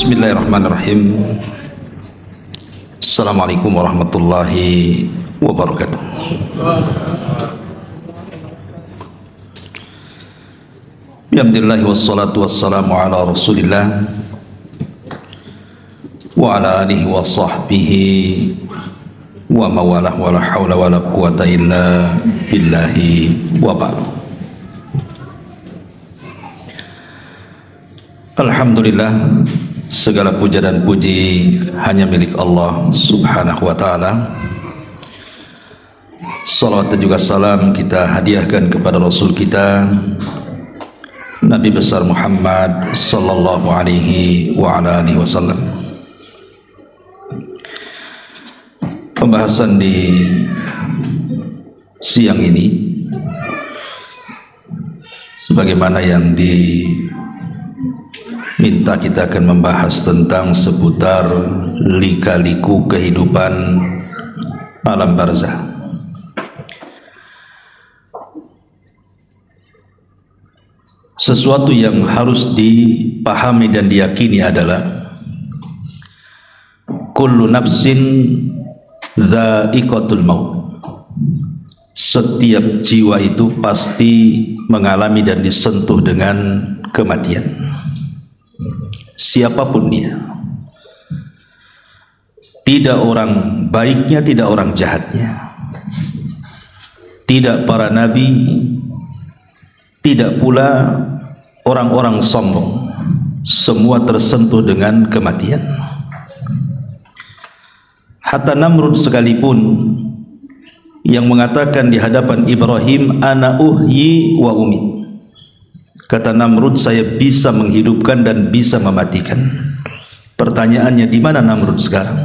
Bismillahirrahmanirrahim. Assalamualaikum warahmatullahi wabarakatuh. Alhamdulillah wassalatu wassalamu ala Rasulillah wa ala alihi wa sahbihi wa mawalah wa la hawla wa la quwata illa billahi wa ba'd. Alhamdulillah, segala puja dan puji hanya milik Allah subhanahu wa ta'ala. Salawat dan juga salam kita hadiahkan kepada Rasul kita Nabi besar Muhammad sallallahu alaihi wa ala alihi wasallam. Pembahasan di siang ini sebagaimana yang minta, kita akan membahas tentang seputar lika-liku kehidupan alam barzah. Sesuatu yang harus dipahami dan diyakini adalah kullu nafsin dha'iqatul maut. Setiap jiwa itu pasti mengalami dan disentuh dengan kematian, siapapun dia. Tidak orang baiknya, tidak orang jahatnya, tidak para nabi, tidak pula orang-orang sombong. Semua tersentuh dengan kematian. Hatta Namrud sekalipun yang mengatakan di hadapan Ibrahim, ana uhyi wa umit. Kata Namrud, saya bisa menghidupkan dan bisa mematikan. Pertanyaannya, di mana Namrud sekarang?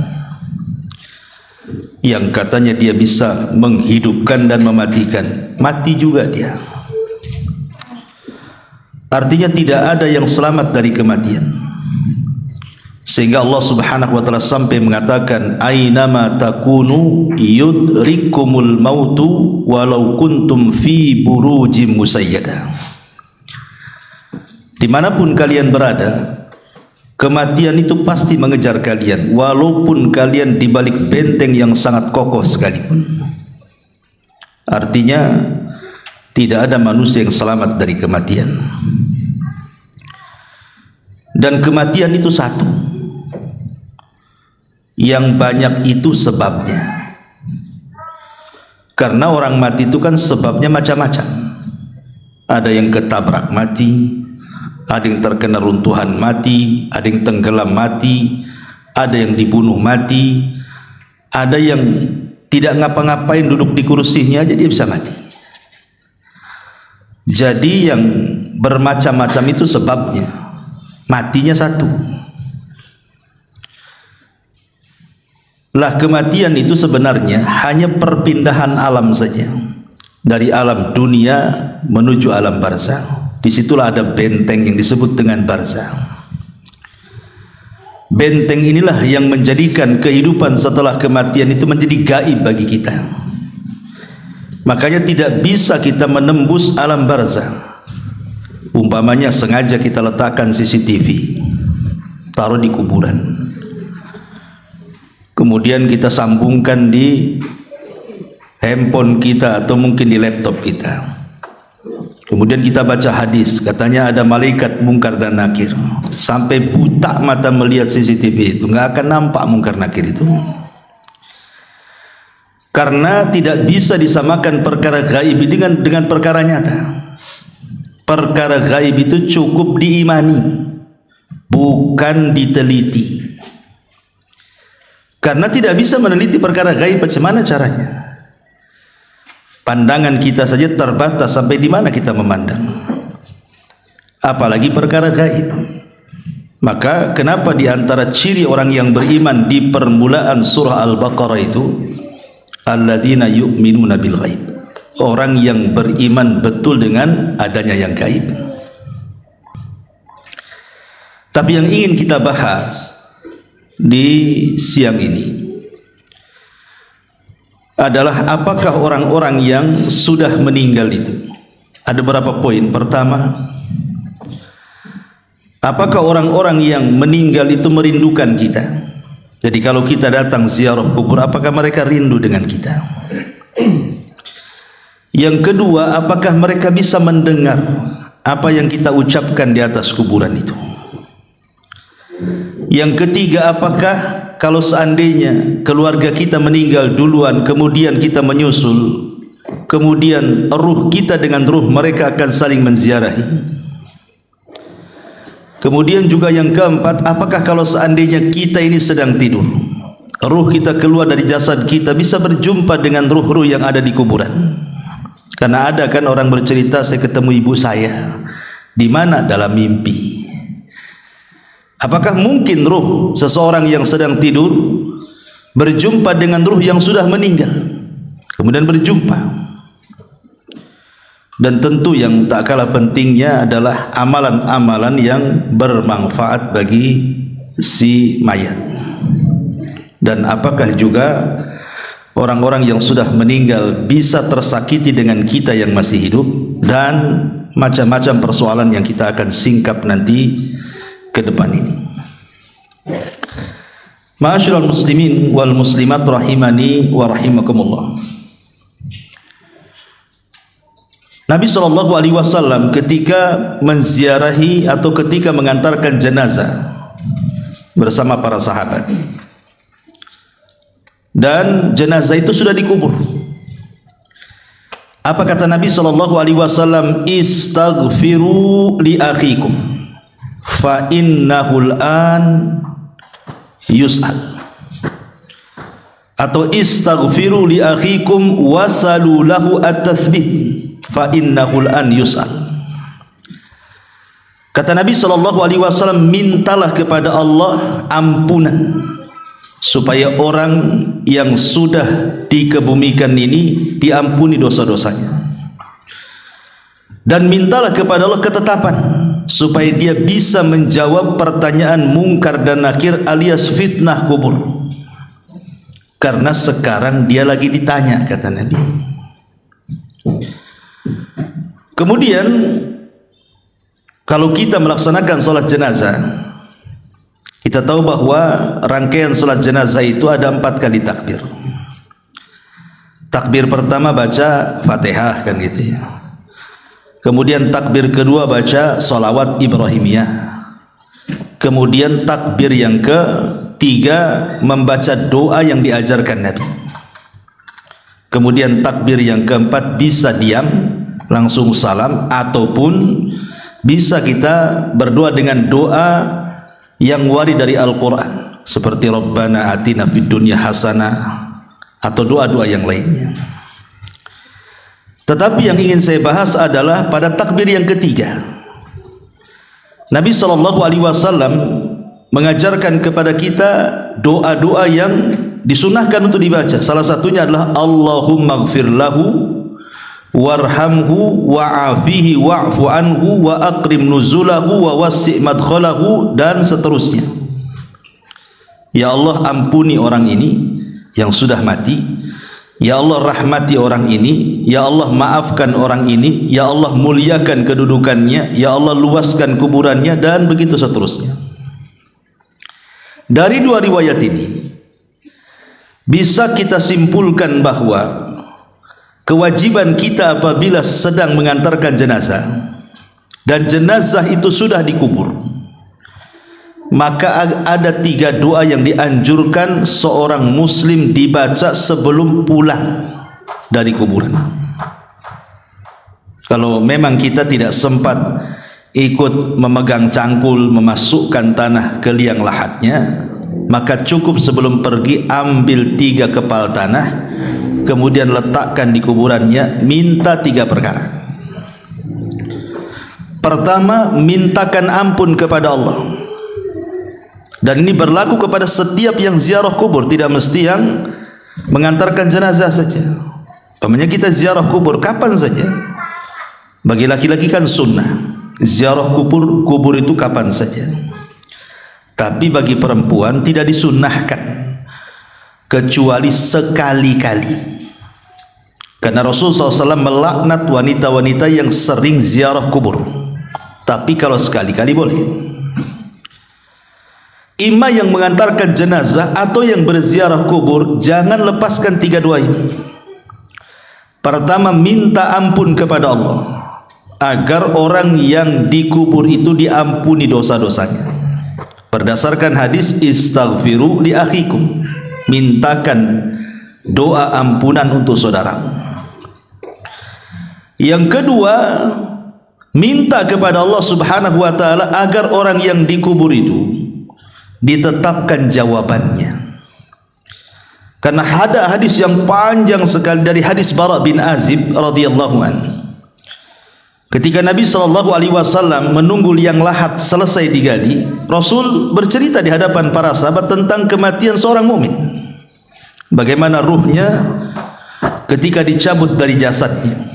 Yang katanya dia bisa menghidupkan dan mematikan, mati juga dia. Artinya tidak ada yang selamat dari kematian. Sehingga Allah subhanahu wa ta'ala sampai mengatakan, aynama takunu yudrikumul mautu walau kuntum fi burujim musayyadah. Dimanapun kalian berada, kematian itu pasti mengejar kalian, walaupun kalian di balik benteng yang sangat kokoh sekalipun. Artinya tidak ada manusia yang selamat dari kematian. Dan kematian itu satu, yang banyak itu sebabnya. Karena orang mati itu kan sebabnya macam-macam. Ada yang ketabrak mati, ada yang terkena runtuhan mati, ada yang tenggelam mati, ada yang dibunuh mati, ada yang tidak ngapa-ngapain, duduk di kursinya aja dia bisa mati. Jadi yang bermacam-macam itu sebabnya, matinya satu. Lah kematian itu sebenarnya hanya perpindahan alam saja, dari alam dunia menuju alam barzah. Disitulah ada benteng yang disebut dengan barzah. Benteng inilah yang menjadikan kehidupan setelah kematian itu menjadi gaib bagi kita. Makanya tidak bisa kita menembus alam barzah. Umpamanya sengaja kita letakkan CCTV, taruh di kuburan, kemudian kita sambungkan di handphone kita atau mungkin di laptop kita. Kemudian kita baca hadis, katanya ada malaikat mungkar dan nakir. Sampai buta mata melihat CCTV itu, nggak akan nampak mungkar nakir itu. Karena tidak bisa disamakan perkara gaib dengan perkara nyata. Perkara gaib itu cukup diimani, bukan diteliti. Karena tidak bisa meneliti perkara gaib, bagaimana caranya? Pandangan kita saja terbatas, sampai di mana kita memandang, apalagi perkara gaib. Maka kenapa di antara ciri orang yang beriman di permulaan surah Al-Baqarah itu, alladzina yu'minuna bil ghaib, orang yang beriman betul dengan adanya yang gaib. Tapi yang ingin kita bahas di siang ini adalah apakah orang-orang yang sudah meninggal itu. Ada beberapa poin. Pertama, Apakah orang-orang yang meninggal itu merindukan kita? Jadi kalau kita datang ziarah kubur, apakah mereka rindu dengan kita? Yang kedua, apakah mereka bisa mendengar apa yang kita ucapkan di atas kuburan itu? Yang ketiga, apakah kalau seandainya keluarga kita meninggal duluan, kemudian kita menyusul, kemudian ruh kita dengan ruh mereka akan saling menziarahi? Kemudian juga yang keempat, apakah kalau seandainya kita ini sedang tidur, ruh kita keluar dari jasad kita, bisa berjumpa dengan ruh-ruh yang ada di kuburan? Karena ada kan orang bercerita, saya ketemu ibu saya. Di mana? Dalam mimpi. Apakah mungkin ruh seseorang yang sedang tidur berjumpa dengan ruh yang sudah meninggal, kemudian berjumpa? Dan tentu yang tak kalah pentingnya adalah amalan-amalan yang bermanfaat bagi si mayat. Dan apakah juga orang-orang yang sudah meninggal bisa tersakiti dengan kita yang masih hidup? Dan macam-macam persoalan yang kita akan singkap nanti ke depan ini. Ma'asyiral muslimin wal muslimat rahimani wa rahimakumullah. Nabi SAW ketika menziarahi atau ketika mengantarkan jenazah bersama para sahabat, dan jenazah itu sudah dikubur, apa kata Nabi SAW? Istaghfiru li akhikum fa innahul an yus'al, atau istaghfiru li akhikum wasalu lahu at-tathbit fa innahul an yus'al. Kata Nabi SAW, mintalah kepada Allah ampunan supaya orang yang sudah dikebumikan ini diampuni dosa-dosanya, dan mintalah kepada Allah ketetapan supaya dia bisa menjawab pertanyaan mungkar dan nakir alias fitnah kubur, karena sekarang dia lagi ditanya, kata Nabi. Kemudian kalau kita melaksanakan sholat jenazah, kita tahu bahwa rangkaian sholat jenazah itu ada 4 kali takbir. Takbir pertama baca Fatihah, kan gitu ya. Kemudian takbir kedua baca sholawat Ibrahimiyah. Kemudian takbir yang ketiga membaca doa yang diajarkan Nabi. Kemudian takbir yang keempat bisa diam langsung salam, ataupun bisa kita berdoa dengan doa yang warid dari Al-Quran seperti Rabbana atina fid dunya hasanah atau doa-doa yang lainnya. Tetapi yang ingin saya bahas adalah pada takbir yang ketiga, Nabi SAW mengajarkan kepada kita doa-doa yang disunahkan untuk dibaca. Salah satunya adalah Allahumma gfir lahu warhamhu wa'afihi wa'fu anhu wa akrim nuzulahu wa wasi' madkhalahu, dan seterusnya. Ya Allah, ampuni orang ini yang sudah mati. Ya Allah, rahmati orang ini. Ya Allah, maafkan orang ini. Ya Allah, muliakan kedudukannya. Ya Allah, luaskan kuburannya, dan begitu seterusnya. Dari 2 riwayat ini bisa kita simpulkan bahwa kewajiban kita apabila sedang mengantarkan jenazah dan jenazah itu sudah dikubur, maka ada 3 doa yang dianjurkan seorang muslim dibaca sebelum pulang dari kuburan. Kalau memang kita tidak sempat ikut memegang cangkul, memasukkan tanah ke liang lahatnya, maka cukup sebelum pergi ambil 3 kepal tanah, kemudian letakkan di kuburannya, minta 3 perkara. Pertama, mintakan ampun kepada Allah. Dan ini berlaku kepada setiap yang ziarah kubur, tidak mesti yang mengantarkan jenazah saja. Umpamanya kita ziarah kubur kapan saja. Bagi laki-laki kan sunnah, ziarah kubur itu kapan saja. Tapi bagi perempuan tidak disunnahkan kecuali sekali-kali, karena Rasulullah SAW melaknat wanita-wanita yang sering ziarah kubur. Tapi kalau sekali-kali boleh. imam yang mengantarkan jenazah atau yang berziarah kubur, jangan lepaskan 3 doa ini. Pertama, minta ampun kepada Allah agar orang yang dikubur itu diampuni dosa-dosanya. Berdasarkan hadis istaghfiru li akhikum, mintakan doa ampunan untuk saudaramu. Yang kedua, minta kepada Allah Subhanahu wa taala agar orang yang dikubur itu ditetapkan jawabannya. Karena ada hadis yang panjang sekali dari hadis Bara bin Azib radhiyallahu anhu. Ketika Nabi SAW menunggu liang lahat selesai digali, Rasul bercerita di hadapan para sahabat tentang kematian seorang mukmin. Bagaimana ruhnya ketika dicabut dari jasadnya.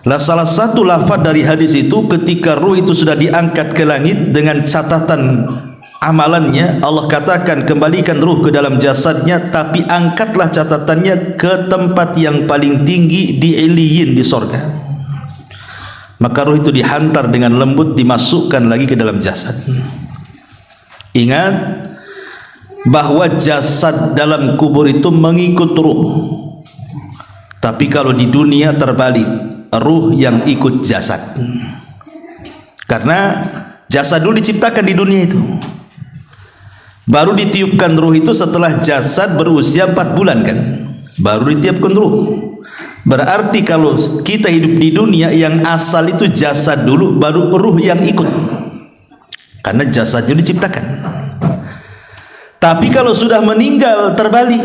Lah salah satu lafaz dari hadis itu, ketika ruh itu sudah diangkat ke langit dengan catatan amalannya, Allah katakan kembalikan ruh ke dalam jasadnya, tapi angkatlah catatannya ke tempat yang paling tinggi di Iliyin, di sorga. Maka ruh itu dihantar dengan lembut, dimasukkan lagi ke dalam jasad. Ingat bahwa jasad dalam kubur itu mengikut ruh. Tapi kalau di dunia terbalik, ruh yang ikut jasad. Karena jasad dulu diciptakan di dunia itu, baru ditiupkan ruh itu setelah jasad berusia 4 bulan kan, baru ditiupkan ruh. Berarti kalau kita hidup di dunia, yang asal itu jasad dulu, baru ruh yang ikut, karena jasadnya diciptakan. Tapi kalau sudah meninggal terbalik,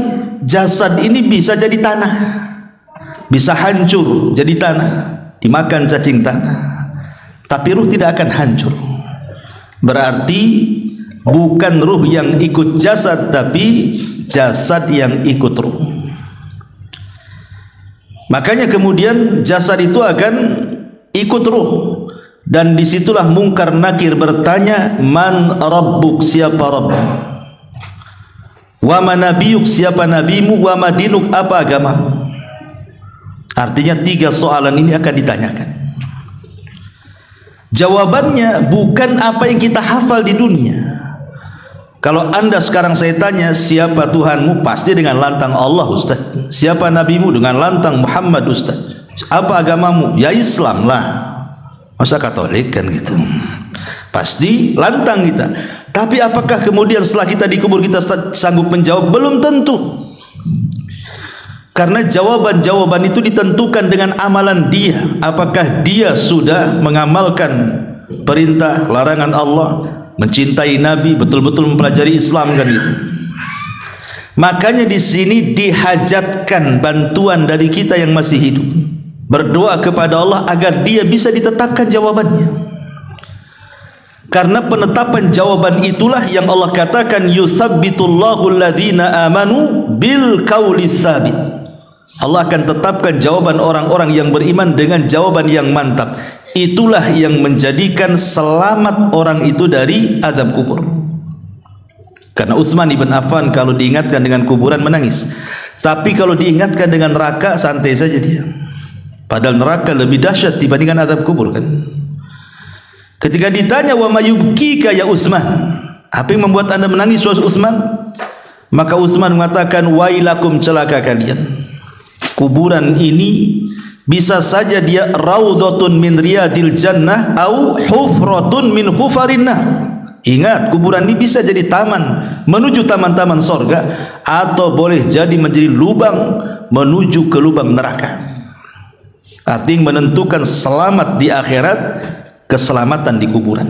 jasad ini bisa jadi tanah, bisa hancur jadi tanah, dimakan cacing tanah, tapi ruh tidak akan hancur. Berarti bukan ruh yang ikut jasad, tapi jasad yang ikut ruh. Makanya kemudian jasad itu akan ikut ruh, dan disitulah Mungkar Nakir bertanya, man rabbuk, siapa Rabb, wa ma nabiyuk, siapa nabimu, wa ma dinuk, apa agamamu. Artinya 3 soalan ini akan ditanyakan. Jawabannya bukan apa yang kita hafal di dunia. Kalau anda sekarang saya tanya, siapa Tuhanmu? Pasti dengan lantang Allah, Ustaz. Siapa nabimu? Dengan lantang Muhammad, Ustaz. Apa agamamu? Ya Islam lah. Masa Katolik kan gitu? Pasti lantang kita. Tapi apakah kemudian setelah kita dikubur kita sanggup menjawab? Belum tentu. Karena jawaban-jawaban itu ditentukan dengan amalan dia. Apakah dia sudah mengamalkan perintah larangan Allah, mencintai Nabi, betul-betul mempelajari Islam kan itu. Makanya di sini dihajatkan bantuan dari kita yang masih hidup, berdoa kepada Allah agar dia bisa ditetapkan jawabannya. Karena penetapan jawaban itulah yang Allah katakan, yusabbitullahu alladhina amanu bil qauli tsabit. Allah akan tetapkan jawaban orang-orang yang beriman dengan jawaban yang mantap. Itulah yang menjadikan selamat orang itu dari azab kubur. Karena Utsman ibn Affan kalau diingatkan dengan kuburan menangis, tapi kalau diingatkan dengan neraka santai saja dia. Padahal neraka lebih dahsyat dibandingkan azab kubur kan. Ketika ditanya, wa mayubkika ya Utsman, apa yang membuat anda menangis wahai Utsman? Maka Utsman mengatakan, wailakum, celaka kalian. Kuburan ini bisa saja dia raudhatun min riyadil jannah au hufratun min hufarin nar. Ingat, kuburan ini bisa jadi taman menuju taman-taman sorga, atau boleh jadi menjadi lubang menuju ke lubang neraka. Artinya menentukan selamat di akhirat, keselamatan di kuburan.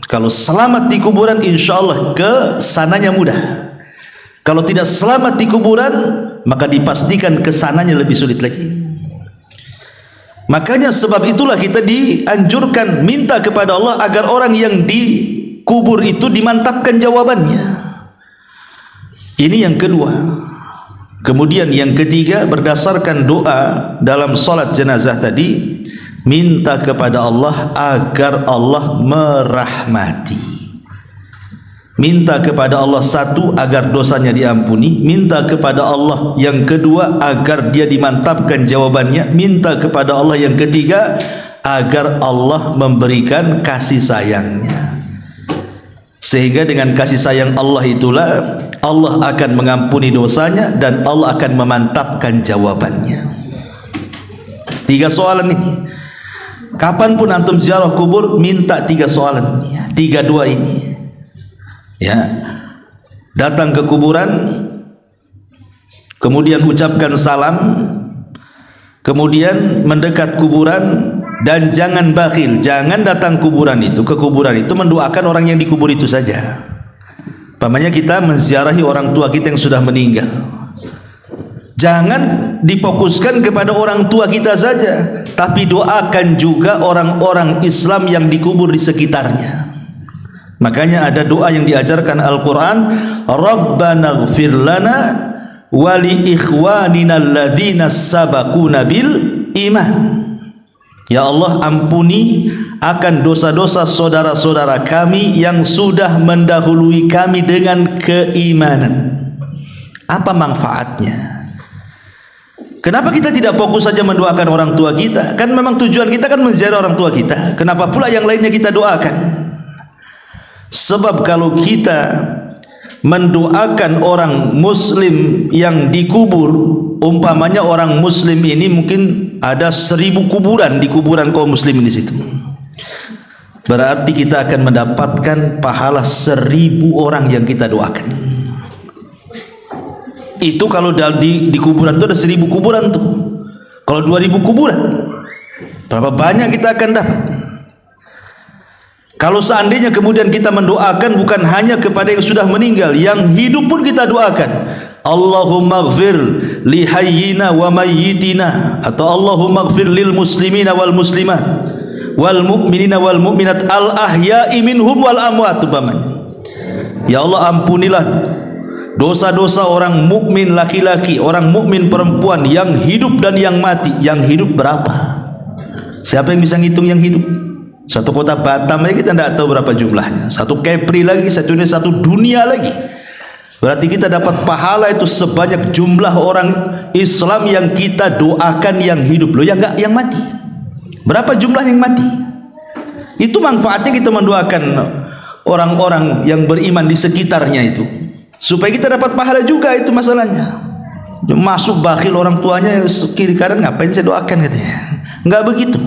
Kalau selamat di kuburan, insya Allah kesananya mudah. Kalau tidak selamat di kuburan, maka dipastikan kesananya lebih sulit lagi. Makanya sebab itulah kita dianjurkan minta kepada Allah agar orang yang dikubur itu dimantapkan jawabannya. Ini yang kedua. Kemudian yang ketiga, berdasarkan doa dalam salat jenazah tadi, minta kepada Allah agar Allah merahmati. Minta kepada Allah satu, agar dosanya diampuni. Minta kepada Allah yang kedua, agar dia dimantapkan jawabannya. Minta kepada Allah yang ketiga, agar Allah memberikan kasih sayangnya. Sehingga dengan kasih sayang Allah itulah Allah akan mengampuni dosanya dan Allah akan memantapkan jawabannya. 3 soalan ini. Kapanpun antum ziarah kubur, minta 3 soalan ini, 3 doa ini. Ya. Datang ke kuburan, kemudian ucapkan salam, kemudian mendekat kuburan, dan jangan bakhil, jangan datang ke kuburan itu mendoakan orang yang dikubur itu saja. Pamannya kita menziarahi orang tua kita yang sudah meninggal, jangan difokuskan kepada orang tua kita saja, tapi doakan juga orang-orang Islam yang dikubur di sekitarnya. Makanya ada doa yang diajarkan Al-Quran, Rabbana ighfir lana wa li ikhwanina alladhina sabaquna bil iman. Ya Allah, ampuni akan dosa-dosa saudara-saudara kami yang sudah mendahului kami dengan keimanan. Apa manfaatnya? Kenapa kita tidak fokus saja mendoakan orang tua kita? Kan memang tujuan kita kan menziarah orang tua kita. Kenapa pula yang lainnya kita doakan? Sebab kalau kita mendoakan orang muslim yang dikubur, umpamanya orang muslim ini mungkin ada 1000 kuburan di kuburan kaum muslimin di situ, berarti kita akan mendapatkan pahala 1000 orang yang kita doakan. Itu kalau di kuburan itu ada 1000 kuburan tuh. Kalau 2000 kuburan, berapa banyak kita akan dapat? Kalau seandainya kemudian kita mendoakan bukan hanya kepada yang sudah meninggal, yang hidup pun kita doakan. Allahumma ighfir li hayyina wa mayyitina, atau Allahumma ighfir lil muslimina wal muslimat wal mu'minina wal mu'minat al ahya'i minhum wal amwat. Ya Allah, ampunilah dosa-dosa orang mukmin laki-laki, orang mukmin perempuan yang hidup dan yang mati. Yang hidup berapa? Siapa yang bisa ngitung yang hidup? Satu kota Batam aja kita tidak tahu berapa jumlahnya. Satu Kepri lagi, satu dunia lagi. Berarti kita dapat pahala itu sebanyak jumlah orang Islam yang kita doakan yang hidup. Loh, yang enggak, yang mati. Berapa jumlah yang mati? Itu manfaatnya kita mendoakan orang-orang yang beriman di sekitarnya itu, supaya kita dapat pahala juga. Itu masalahnya. Masuk bakhil orang tuanya kiri kanan, ngapain saya doakan katanya. Enggak begitu.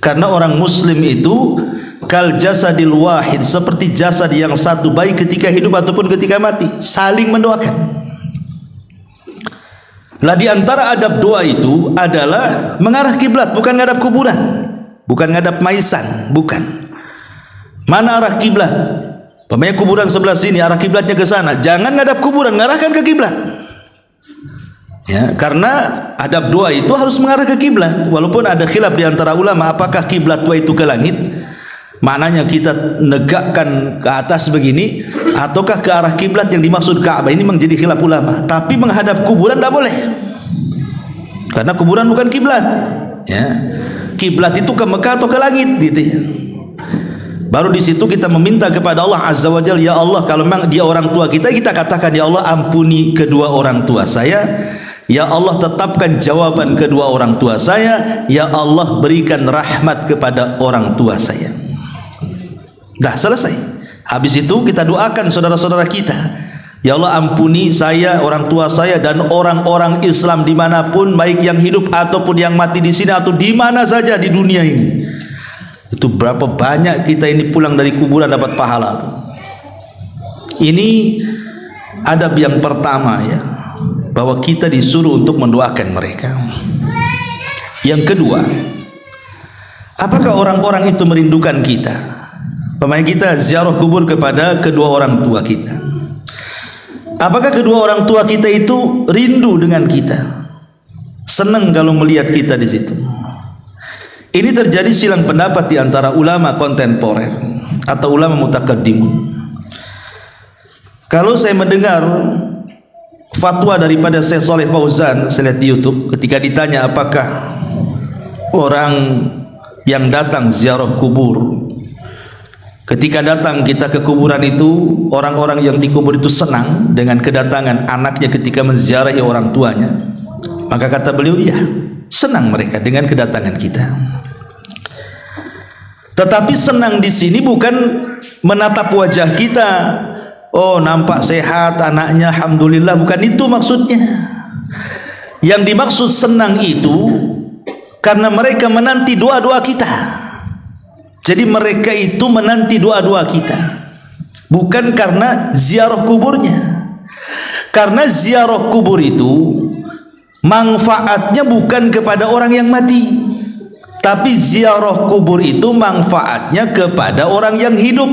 Karena orang muslim itu kal jasadil wahid, seperti jasad yang satu, baik ketika hidup ataupun ketika mati, saling mendoakan. Lah di antara adab doa itu adalah mengarah kiblat, bukan ngadap kuburan, bukan ngadap maisan, bukan. Mana arah kiblat? Pemain kuburan sebelah sini, arah kiblatnya ke sana. Jangan ngadap kuburan, ngarahkan ke kiblat. Ya, karena adab doa itu harus mengarah ke kiblat. Walaupun ada khilaf di antara ulama apakah kiblat doa itu ke langit, maknanya kita negakkan ke atas begini, ataukah ke arah kiblat yang dimaksud Ka'bah. Ini menjadi khilaf ulama. Tapi menghadap kuburan tidak boleh, karena kuburan bukan kiblat. Ya, kiblat itu ke Mekah atau ke langit, gitu ya. Baru di situ kita meminta kepada Allah Azza wa Jalla, ya Allah, kalau memang dia orang tua kita, kita katakan, ya Allah, ampuni kedua orang tua saya. Ya Allah, tetapkan jawaban kedua orang tua saya. Ya Allah, berikan rahmat kepada orang tua saya. Dah selesai. Habis itu kita doakan saudara-saudara kita. Ya Allah, ampuni saya, orang tua saya, dan orang-orang Islam dimanapun, baik yang hidup ataupun yang mati di sini atau di mana saja di dunia ini. Itu berapa banyak kita ini pulang dari kuburan dapat pahala. Ini adab yang pertama, ya, bahwa kita disuruh untuk mendoakan mereka. Yang kedua, apakah orang-orang itu merindukan kita? Pemain kita ziarah kubur kepada kedua orang tua kita. Apakah kedua orang tua kita itu rindu dengan kita? Senang kalau melihat kita di situ? Ini terjadi silang pendapat di antara ulama kontemporer atau ulama mutakaddimun. Kalau saya mendengar fatwa daripada Syekh Shalih Fauzan, saya lihat di YouTube, ketika ditanya apakah orang yang datang ziarah kubur, ketika datang kita ke kuburan itu, orang-orang yang dikubur itu senang dengan kedatangan anaknya ketika menziarahi orang tuanya, maka kata beliau, iya, senang mereka dengan kedatangan kita. Tetapi senang di sini bukan menatap wajah kita, oh nampak sehat anaknya, alhamdulillah, bukan itu maksudnya. Yang dimaksud senang itu karena mereka menanti doa-doa kita. Jadi mereka itu menanti doa-doa kita, bukan karena ziarah kuburnya. Karena ziarah kubur itu manfaatnya bukan kepada orang yang mati, tapi ziarah kubur itu manfaatnya kepada orang yang hidup.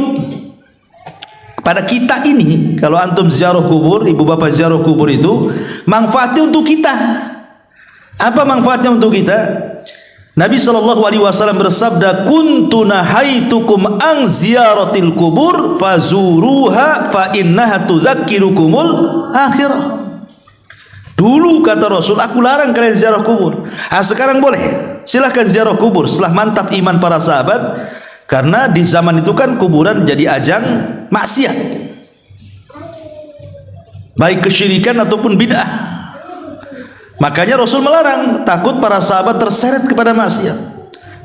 Pada kita ini, kalau antum ziarah kubur, ibu bapak ziarah kubur itu manfaatnya untuk kita. Apa manfaatnya untuk kita? Nabi SAW bersabda, kuntu nahaitukum an ziyaratil kubur fazuruha fa innaha tudzakirukumul akhirah. Dulu kata Rasul, aku larang kalian ziarah kubur. Sekarang boleh, silahkan ziarah kubur setelah mantap iman para sahabat. Karena di zaman itu kan kuburan jadi ajang maksiat, baik kesyirikan ataupun bid'ah. Makanya Rasul melarang, takut para sahabat terseret kepada maksiat.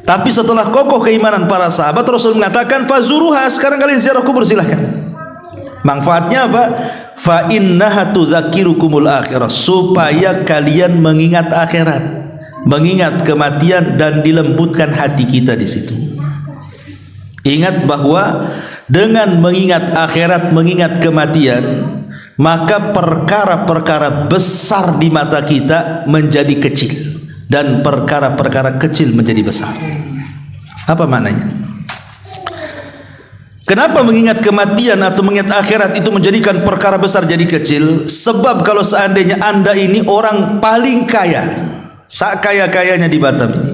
Tapi setelah kokoh keimanan para sahabat, Rasul mengatakan fazuruha, sekarang kalian ziarah kubur silahkan. Manfaatnya apa? Fa innaha tudzakirukumul akhirah, supaya kalian mengingat akhirat, mengingat kematian, dan dilembutkan hati kita di situ. Ingat bahwa dengan mengingat akhirat, mengingat kematian, maka perkara-perkara besar di mata kita menjadi kecil, dan perkara-perkara kecil menjadi besar. Apa maknanya? Kenapa mengingat kematian atau mengingat akhirat itu menjadikan perkara besar jadi kecil? Sebab kalau seandainya Anda ini orang paling kaya, sakaya-kayanya di Batam ini,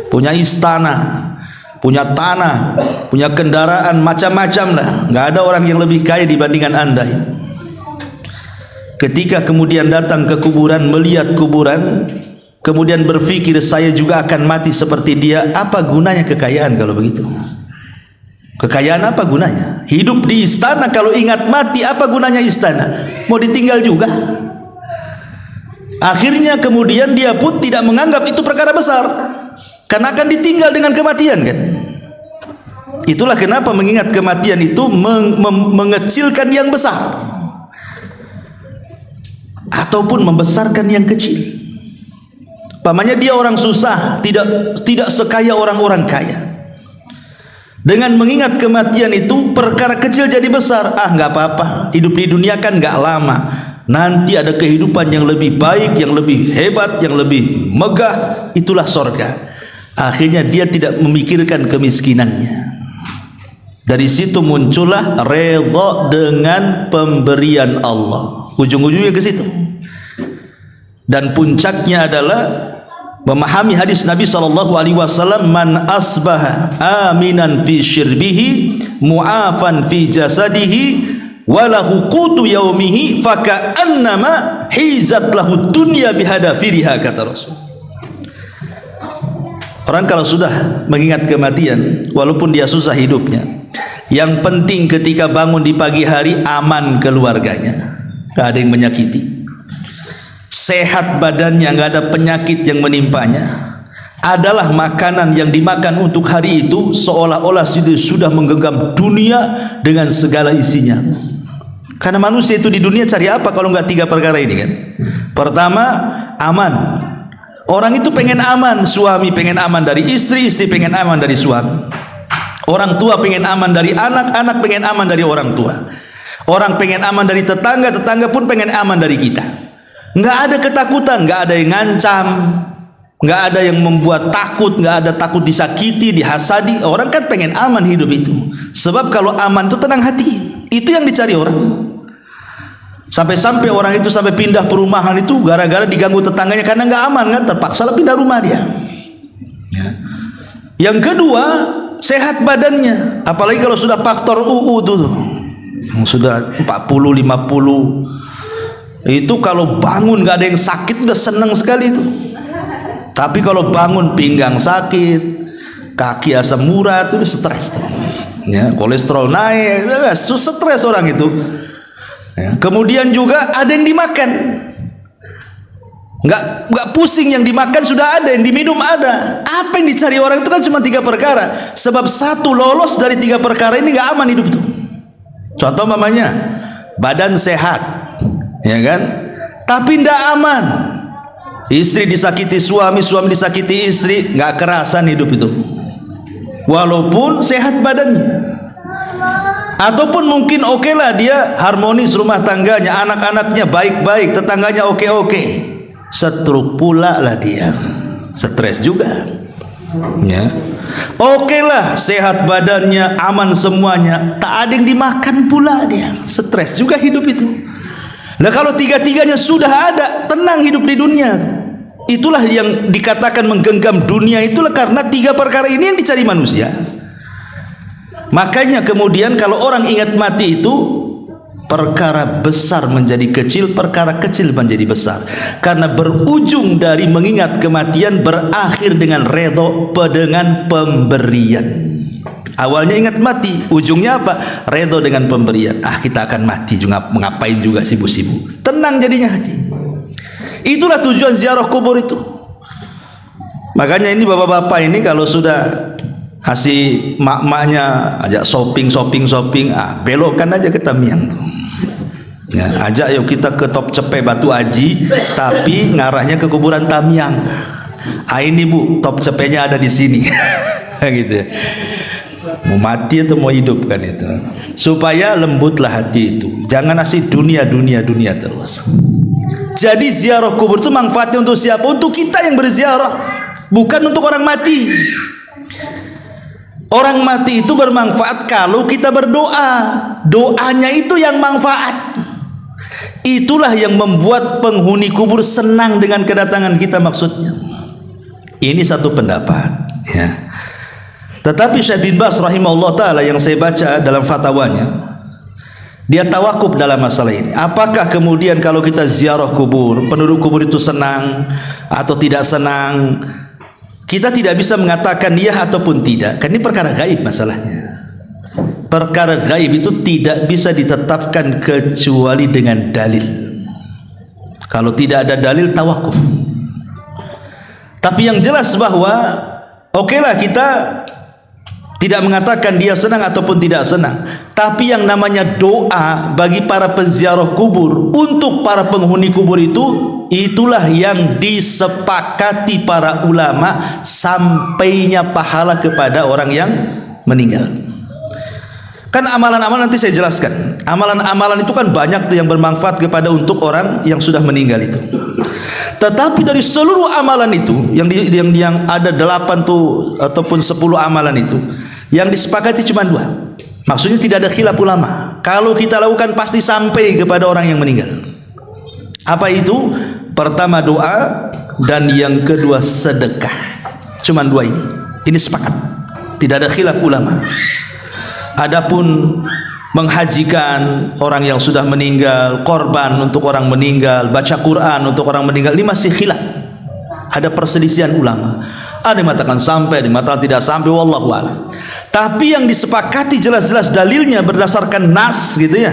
punya istana, punya tanah, punya kendaraan macam-macam lah, nggak ada orang yang lebih kaya dibandingkan Anda ini. Ketika kemudian datang ke kuburan, melihat kuburan, kemudian berpikir saya juga akan mati seperti dia, apa gunanya kekayaan kalau begitu? Kekayaan apa gunanya? Hidup di istana kalau ingat mati, apa gunanya istana? Mau ditinggal juga. Akhirnya kemudian dia pun tidak menganggap itu perkara besar, karena akan ditinggal dengan kematian kan. Itulah kenapa mengingat kematian itu mengecilkan yang besar ataupun membesarkan yang kecil. Pamannya dia orang susah, tidak sekaya orang-orang kaya. Dengan mengingat kematian itu perkara kecil jadi besar. Nggak apa-apa, hidup di dunia kan nggak lama, nanti ada kehidupan yang lebih baik, yang lebih hebat, yang lebih megah, itulah sorga. Akhirnya dia tidak memikirkan kemiskinannya. Dari situ muncullah redha dengan pemberian Allah. Ujung-ujungnya ke situ. Dan puncaknya adalah memahami hadis Nabi SAW, man asbaha aminan fi syirbihi mu'afan fi jasadihi walahu qutu yaumihi faka'annama hizat lahu dunya bihadafiriha, kata Rasul. Orang kalau sudah mengingat kematian, walaupun dia susah hidupnya, yang penting ketika bangun di pagi hari aman keluarganya, gak ada yang menyakiti, sehat badannya, gak ada penyakit yang menimpanya, adalah makanan yang dimakan untuk hari itu seolah-olah sudah menggenggam dunia dengan segala isinya. Karena manusia itu di dunia cari apa kalau nggak tiga perkara ini kan? Pertama, aman. Orang itu pengen aman, suami pengen aman dari istri, istri pengen aman dari suami, orang tua pengen aman dari anak, anak pengen aman dari orang tua, orang pengen aman dari tetangga, tetangga pun pengen aman dari kita. Nggak ada ketakutan, nggak ada yang ngancam, nggak ada yang membuat takut, nggak ada takut disakiti, dihasadi. Orang kan pengen aman hidup itu. Sebab kalau aman itu tenang hati, itu yang dicari orang. Sampai-sampai orang itu sampai pindah perumahan itu gara-gara diganggu tetangganya karena nggak aman kan, terpaksa pindah rumah dia. Ya. Yang kedua, sehat badannya. Apalagi kalau sudah faktor UU tuh, yang sudah 40, 50, itu kalau bangun nggak ada yang sakit udah seneng sekali itu. Tapi kalau bangun pinggang sakit, kaki asam urat, itu stres tuh. Ya, kolesterol naik, stres orang itu. Ya. Kemudian juga ada yang dimakan. Nggak pusing, yang dimakan sudah ada, yang diminum ada. Apa yang dicari orang itu kan cuma 3 perkara. Sebab satu lolos dari 3 perkara ini nggak aman hidup itu. Contoh mamanya, badan sehat, ya kan? Tapi nggak aman. Istri disakiti suami, suami disakiti istri, nggak kerasan hidup itu. Walaupun sehat badannya. Ataupun mungkin oke lah dia harmonis rumah tangganya, anak-anaknya baik-baik, tetangganya oke-oke. Stroke pula lah dia, stres juga. Ya. Oke lah sehat badannya, aman semuanya, tak ada yang dimakan pula dia, stres juga hidup itu. Nah kalau 3-tiganya sudah ada, tenang hidup di dunia. Itulah yang dikatakan menggenggam dunia, itulah karena 3 perkara ini yang dicari manusia. Makanya kemudian kalau orang ingat mati itu, perkara besar menjadi kecil, perkara kecil menjadi besar. Karena berujung dari mengingat kematian berakhir dengan redho, dengan pemberian. Awalnya ingat mati, ujungnya apa? Redho dengan pemberian. Ah kita akan mati juga, mengapain juga sibuk-sibuk. Tenang jadinya hati. Itulah tujuan ziarah kubur itu. Makanya ini bapak-bapak ini kalau sudah kasih mak-maknya ajak shopping, belokkan aja ke Tamiang tuh. Ya, ajak yuk kita ke Top Cepe Batu Aji, tapi ngarahnya ke kuburan Tamiang. Ah ini bu, Top Cepenya ada di sini. Gitu. Mau mati atau mau hidup kan itu. Supaya lembutlah hati itu. Jangan asih dunia terus. Jadi ziarah kubur itu manfaatnya untuk siapa? Untuk kita yang berziarah, bukan untuk orang mati. Orang mati itu bermanfaat kalau kita berdoa. Doanya itu yang manfaat. Itulah yang membuat penghuni kubur senang dengan kedatangan kita maksudnya. Ini satu pendapat ya. Tetapi Syekh bin Baz rahimahullah ta'ala yang saya baca dalam fatwanya, dia tawakuf dalam masalah ini. Apakah kemudian kalau kita ziarah kubur, penduduk kubur itu senang atau tidak senang? Kita tidak bisa mengatakan iya ataupun tidak, karena ini perkara gaib masalahnya. Perkara gaib itu tidak bisa ditetapkan kecuali dengan dalil. Kalau tidak ada dalil, tawakuf. Tapi yang jelas bahwa okelah kita tidak mengatakan dia senang ataupun tidak senang, tapi yang namanya doa bagi para penziarah kubur untuk para penghuni kubur itu, itulah yang disepakati para ulama sampainya pahala kepada orang yang meninggal. Kan amalan-amalan nanti saya jelaskan. Amalan-amalan itu kan banyak tuh yang bermanfaat kepada untuk orang yang sudah meninggal itu. Tetapi dari seluruh amalan itu yang ada 8 tuh ataupun 10 amalan itu, yang disepakati cuma 2. Maksudnya tidak ada khilaf ulama. Kalau kita lakukan pasti sampai kepada orang yang meninggal. Apa itu? Pertama doa, dan yang kedua sedekah. Cuma 2 ini. Ini sepakat. Tidak ada khilaf ulama. Adapun menghajikan orang yang sudah meninggal, korban untuk orang meninggal, baca Quran untuk orang meninggal, ini masih khilaf. Ada perselisihan ulama. Ada yang mengatakan sampai, ada yang mengatakan tidak sampai, wallahu a'lam. Tapi yang disepakati jelas-jelas dalilnya berdasarkan nas gitu ya.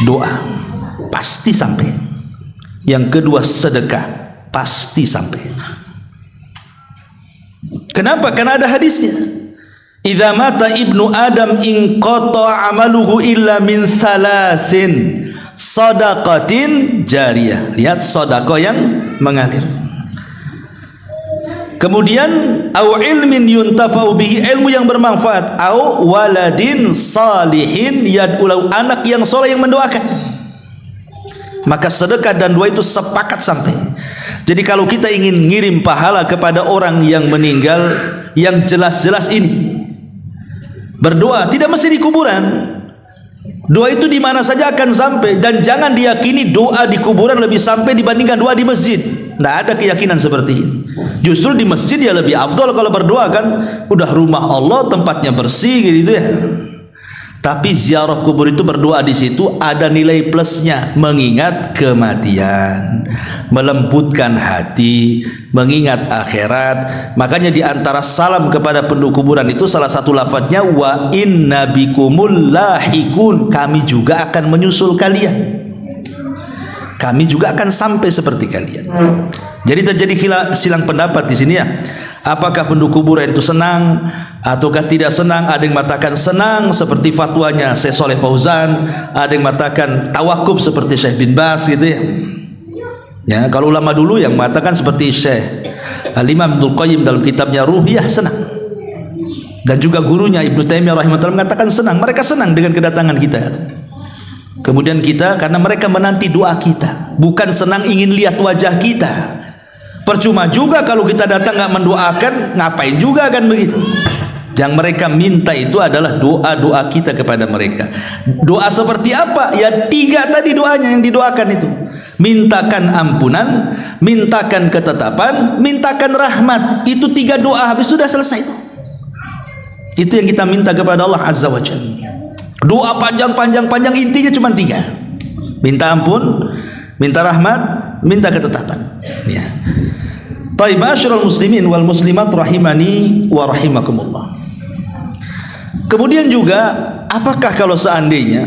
Doa pasti sampai. Yang kedua sedekah pasti sampai. Kenapa? Karena ada hadisnya. Idza mata ibnu Adam in qata amaluhu illa min salasin, sadaqatin jariyah. Lihat sedekah yang mengalir. Kemudian au ilmin yuntafa'u bihi, ilmu yang bermanfaat, au waladin salihin yad'u, anak yang soleh yang mendoakan. Maka sedekah dan doa itu sepakat sampai. Jadi kalau kita ingin ngirim pahala kepada orang yang meninggal, yang jelas-jelas ini berdoa, tidak mesti di kuburan. Doa itu di mana saja akan sampai, dan jangan diyakini doa di kuburan lebih sampai dibandingkan doa di masjid. Tidak ada keyakinan seperti ini. Justru di masjid dia lebih afdal kalau berdoa, kan udah rumah Allah, tempatnya bersih gitu ya. Tapi ziarah kubur itu berdoa di situ ada nilai plusnya, mengingat kematian, melembutkan hati, mengingat akhirat. Makanya di antara salam kepada penduduk kuburan itu salah satu lafadznya wa inna bikumul lahikun, kami juga akan menyusul kalian. kami juga akan sampai seperti kalian. Jadi terjadi silang pendapat di sini ya. Apakah penduduk kuburan itu senang ataukah tidak senang? Ada yang mengatakan senang seperti fatwanya Syekh Shalih Fauzan, ada yang mengatakan tawakuf seperti Syekh bin Baz gitu ya. Ya, kalau ulama dulu yang mengatakan seperti Syekh Al-Imam Ibnul Qayyim dalam kitabnya Ruhiyah senang. Dan juga gurunya Ibnu Taimiyah rahimahullah mengatakan senang. Mereka senang dengan kedatangan kita. Kemudian kita, karena mereka menanti doa kita, bukan senang ingin lihat wajah kita. Percuma juga kalau kita datang nggak mendoakan, ngapain juga kan begitu. Yang mereka minta itu adalah doa-doa kita kepada mereka. Doa seperti apa? Ya 3 tadi doanya yang didoakan itu. Mintakan ampunan, mintakan ketetapan, mintakan rahmat. Itu 3 doa, habis sudah selesai itu. Itu yang kita minta kepada Allah Azza wa Jalla. Doa panjang, intinya cuma 3. Minta ampun, minta rahmat, minta ketetapan. Ya. Taib ma'asyiral muslimin wal muslimat rahimani wa rahimakumullah. Kemudian juga, apakah kalau seandainya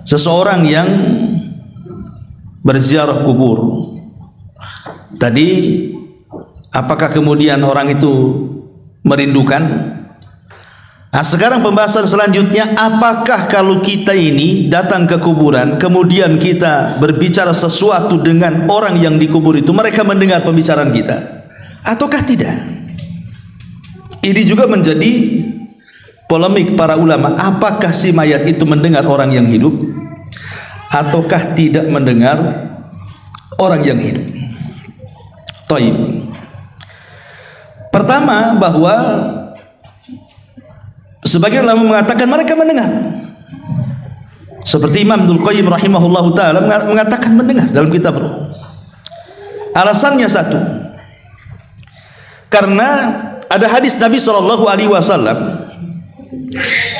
seseorang yang berziarah kubur tadi, apakah kemudian orang itu merindukan? Nah, sekarang pembahasan selanjutnya, apakah kalau kita ini datang ke kuburan kemudian kita berbicara sesuatu dengan orang yang dikubur itu, mereka mendengar pembicaraan kita ataukah tidak? Ini juga menjadi polemik para ulama. Apakah si mayat itu mendengar orang yang hidup ataukah tidak mendengar orang yang hidup? Taib. Pertama, bahwa sebagian ulama mengatakan mereka mendengar. Seperti Imam Ibnul Qayyim rahimahullahu taala mengatakan mendengar dalam kitab Ruh. Alasannya satu, karena ada hadis Nabi sallallahu alaihi wasallam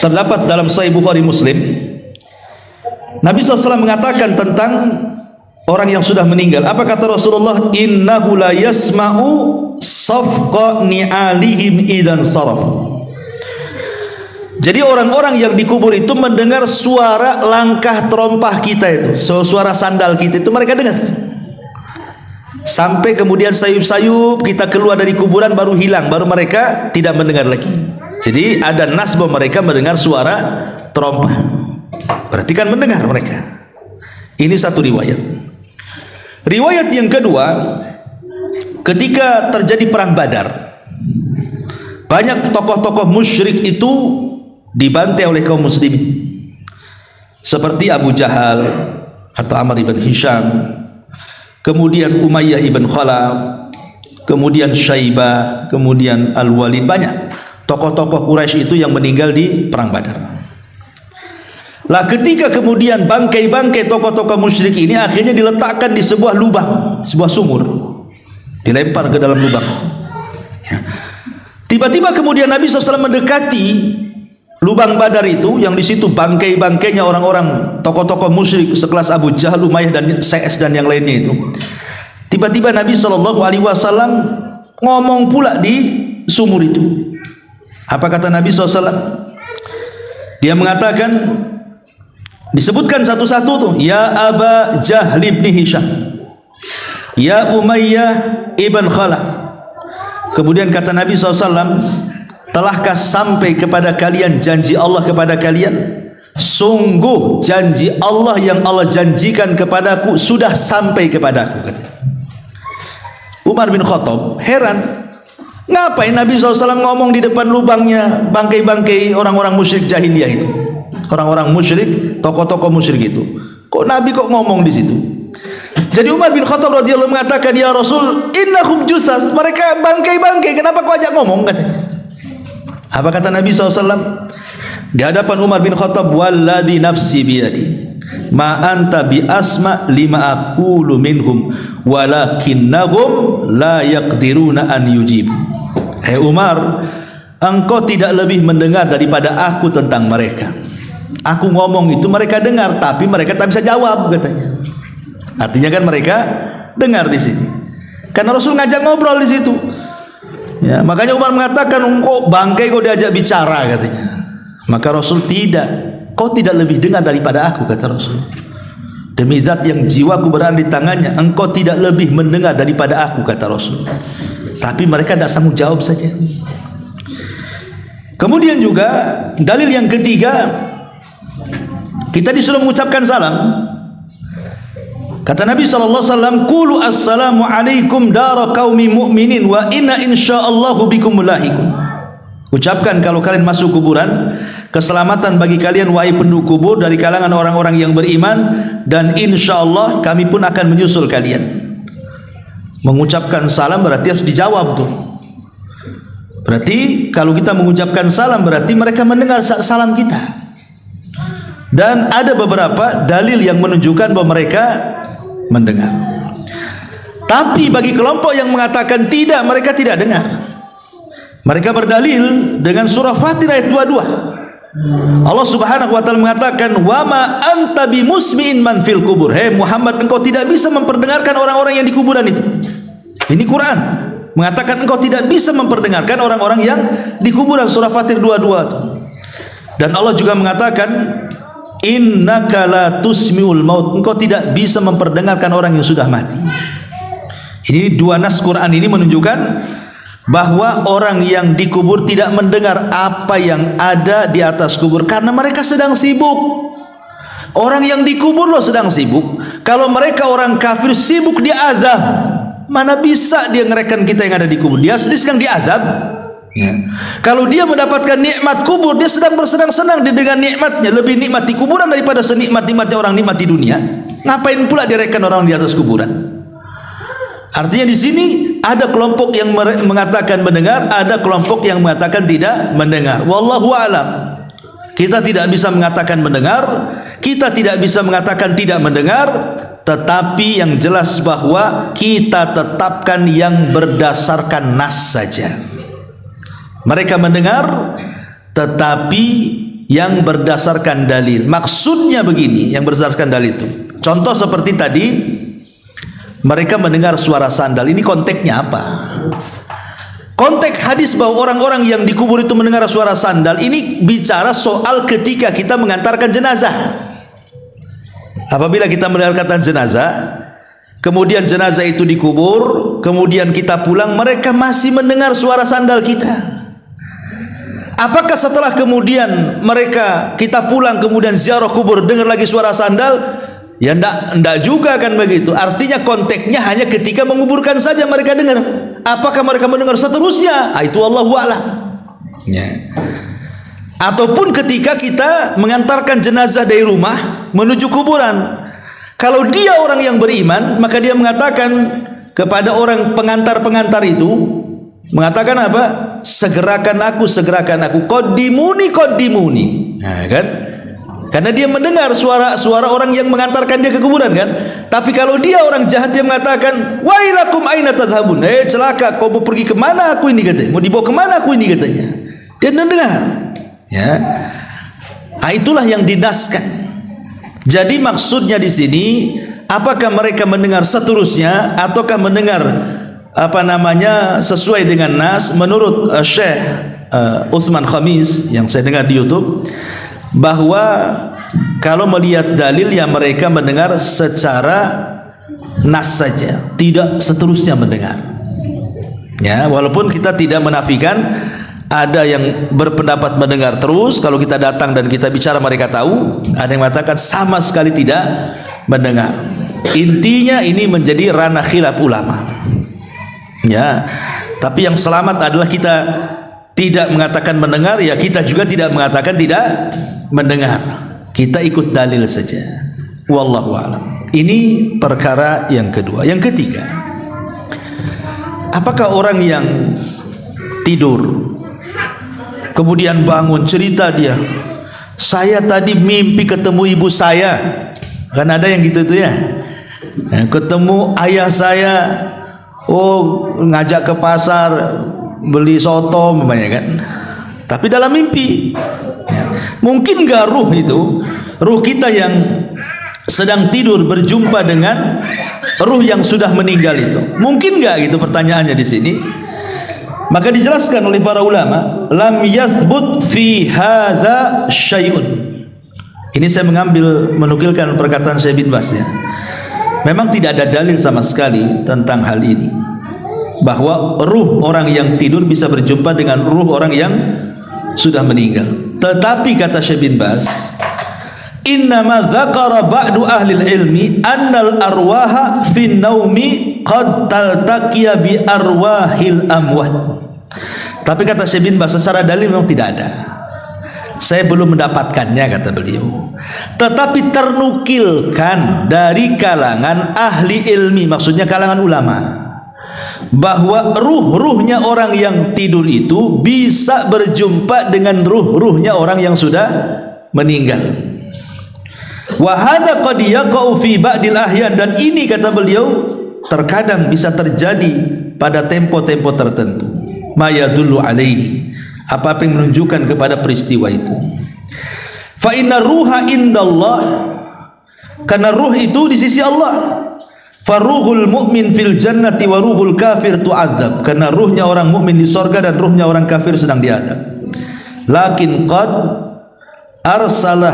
terdapat dalam Sahih Bukhari Muslim. Nabi SAW mengatakan tentang orang yang sudah meninggal. Apa kata Rasulullah? Innahu la yasma'u safqa ni'alihim idan saraf. Jadi orang-orang yang dikubur itu mendengar suara langkah terompah kita itu, suara sandal kita itu mereka dengar. Sampai kemudian sayup-sayup kita keluar dari kuburan baru hilang, baru mereka tidak mendengar lagi. Jadi ada nas bahwa mereka mendengar suara terompah. Berarti kan mendengar mereka. Ini satu riwayat. Riwayat yang kedua, ketika terjadi perang Badar, banyak tokoh-tokoh musyrik itu dibantai oleh kaum muslimin, seperti Abu Jahal atau Amr ibn Hisham, kemudian Umayyah ibn Khalaf, kemudian Syaibah, kemudian Al-Walid. Banyak tokoh-tokoh Quraisy itu yang meninggal di perang Badar. Lah ketika kemudian bangkai-bangkai tokoh-tokoh musyrik ini akhirnya diletakkan di sebuah lubang, sebuah sumur, dilempar ke dalam lubang. Ya. Tiba-tiba kemudian Nabi SAW mendekati lubang Badar itu, yang di situ bangkai-bangkainya orang-orang tokoh-tokoh musyrik sekelas Abu Jahal, Umayyah dan CS dan yang lainnya itu. Tiba-tiba Nabi SAW ngomong pula di sumur itu. Apa kata Nabi SAW? Dia mengatakan, disebutkan satu-satu tuh, ya Aba Jahl ibn Hisham, ya Umayyah ibn Khalaf. Kemudian kata Nabi SAW, telahkah sampai kepada kalian janji Allah kepada kalian? Sungguh janji Allah yang Allah janjikan kepadaku sudah sampai kepadaku, kata Umar bin Khattab. Heran, ngapain Nabi SAW ngomong di depan lubangnya bangkai-bangkai orang-orang musyrik jahiliyah itu, orang-orang musyrik, tokoh-tokoh musyrik itu. Kok Nabi kok ngomong di situ? Jadi Umar bin Khattab radhiyallahu mengatakan, ya Rasul, innahum jusas, mereka bangkai-bangkai, kenapa kau ajak ngomong, katanya. Apa kata Nabi SAW di hadapan Umar bin Khattab? Walladhi nafsi biyadi ma anta bi asma lima aqulu minhum walakinnahum la yaqdiruna an yujib. Hai Umar, engkau tidak lebih mendengar daripada aku tentang mereka. Aku ngomong itu mereka dengar, tapi mereka tak bisa jawab, katanya. Artinya kan mereka dengar di sini, karena Rasul ngajak ngobrol di situ. Ya, makanya Umar mengatakan, engkau bangkai kau diajak bicara, katanya. Maka Rasul, tidak, kau tidak lebih dengar daripada aku, kata Rasul. Demi zat yang jiwaku berada di tangannya, engkau tidak lebih mendengar daripada aku, kata Rasul. Tapi mereka tidak sanggup jawab saja. Kemudian juga dalil yang ketiga, kita disuruh mengucapkan salam. Kata Nabi SAW, Qulu assalamu alaikum dara qaumi mu'minin wa inna insya'allahu bikum mulahikum. Ucapkan kalau kalian masuk kuburan, keselamatan bagi kalian wahai penduduk kubur dari kalangan orang-orang yang beriman, dan insyaallah kami pun akan menyusul kalian. Mengucapkan salam berarti harus dijawab tuh. Berarti kalau kita mengucapkan salam berarti mereka mendengar salam kita. Dan ada beberapa dalil yang menunjukkan bahwa mereka mendengar. Tapi bagi kelompok yang mengatakan tidak, mereka tidak dengar, mereka berdalil dengan surah Fatir ayat 22. Allah Subhanahu wa taala mengatakan, "Wa ma anta bimusmi'in man fil kubur." Hei Muhammad, engkau tidak bisa memperdengarkan orang-orang yang di kuburan itu. Ini Quran mengatakan engkau tidak bisa memperdengarkan orang-orang yang di kuburan, surah Fatir 22 itu. Dan Allah juga mengatakan, innaka la tusmi'ul maut, engkau tidak bisa memperdengarkan orang yang sudah mati. Ini dua nas Quran ini menunjukkan bahwa orang yang dikubur tidak mendengar apa yang ada di atas kubur karena mereka sedang sibuk. Orang yang dikubur loh sedang sibuk. Kalau mereka orang kafir sibuk di azab, mana bisa dia ngerekan kita yang ada di kubur? Dia sedang diazab. Ya. Kalau dia mendapatkan nikmat kubur, dia sedang bersenang-senang dengan nikmatnya, lebih nikmat di kuburan daripada senikmat-nikmatnya orang nikmat di dunia. Ngapain pula direkan orang di atas kuburan? Artinya di sini ada kelompok yang mengatakan mendengar, ada kelompok yang mengatakan tidak mendengar. Wallahu a'lam. Kita tidak bisa mengatakan mendengar, kita tidak bisa mengatakan tidak mendengar, tetapi yang jelas bahwa kita tetapkan yang berdasarkan nas saja. Mereka mendengar tetapi yang berdasarkan dalil. Maksudnya begini, yang berdasarkan dalil itu. Contoh seperti tadi, mereka mendengar suara sandal. Ini konteksnya apa? Konteks hadis bahwa orang-orang yang dikubur itu mendengar suara sandal, ini bicara soal ketika kita mengantarkan jenazah. Apabila kita mendengarkan jenazah, kemudian jenazah itu dikubur, kemudian kita pulang, mereka masih mendengar suara sandal kita. Apakah setelah kemudian kita pulang kemudian ziarah kubur dengar lagi suara sandal? Ya enggak juga kan begitu. Artinya konteksnya hanya ketika menguburkan saja mereka dengar. Apakah mereka mendengar seterusnya? Itu Allahu a'lam. Ya. Ataupun ketika kita mengantarkan jenazah dari rumah menuju kuburan. Kalau dia orang yang beriman, maka dia mengatakan kepada orang pengantar-pengantar itu, mengatakan apa? Segerakan aku, qaddimuni. Nah, kan? Karena dia mendengar suara orang yang mengantarkan dia ke kuburan kan. Tapi kalau dia orang jahat, dia mengatakan, wailakum aina tadhhabun. Celaka, kau mau pergi kemana aku ini katanya? Mau dibawa kemana aku ini katanya? Dia mendengar. Ya. Nah, itulah yang dinaskan. Jadi maksudnya di sini, apakah mereka mendengar seterusnya ataukah mendengar sesuai dengan nas? Menurut Syekh Utsman Khamis yang saya dengar di YouTube, bahwa kalau melihat dalil yang mereka mendengar secara nas saja, tidak seterusnya mendengar. Ya, walaupun kita tidak menafikan ada yang berpendapat mendengar terus. Kalau kita datang dan kita bicara mereka tahu. Ada yang mengatakan sama sekali tidak mendengar. Intinya ini menjadi ranah khilaf ulama. Ya, tapi yang selamat adalah kita tidak mengatakan mendengar, ya kita juga tidak mengatakan tidak mendengar. Kita ikut dalil saja. Wallahu a'lam. Ini perkara yang kedua. Yang ketiga, apakah orang yang tidur kemudian bangun cerita dia, saya tadi mimpi ketemu ibu saya. Kan ada yang gitu tuh ya. Ketemu ayah saya, ngajak ke pasar beli soto namanya kan, tapi dalam mimpi. Ya. Mungkin gak ruh kita yang sedang tidur berjumpa dengan ruh yang sudah meninggal itu? Mungkin gak gitu pertanyaannya di sini? Maka dijelaskan oleh para ulama, lam yathbut fi hadza syai'un. Ini saya menukilkan perkataan Syekh bin Baz ya. Memang tidak ada dalil sama sekali tentang hal ini, bahwa ruh orang yang tidur bisa berjumpa dengan ruh orang yang sudah meninggal. Tetapi kata Syekh bin Baz, innama dzakara ba'du ahli ilmi annal arwaha fin naumi qad taltaqiya bi arwahil amwat. Tapi kata Syekh bin Baz, secara dalil memang tidak ada. Saya belum mendapatkannya, kata beliau. Tetapi ternukilkan dari kalangan ahli ilmi, maksudnya kalangan ulama, bahwa ruh-ruhnya orang yang tidur itu bisa berjumpa dengan ruh-ruhnya orang yang sudah meninggal. Wa hadza qad yaqa'u fi ba'dil ahyan, dan ini kata beliau terkadang bisa terjadi pada tempo-tempo tertentu. Ma yadullu alaihi, apa yang menunjukkan kepada peristiwa itu. Fa inna ruha indallah, karena ruh itu di sisi Allah. Faruhul mu'min fil jannati wa ruhul kafir tu'adzab, karena ruhnya orang mukmin di sorga dan ruhnya orang kafir sedang diazab. Lakin qad arsala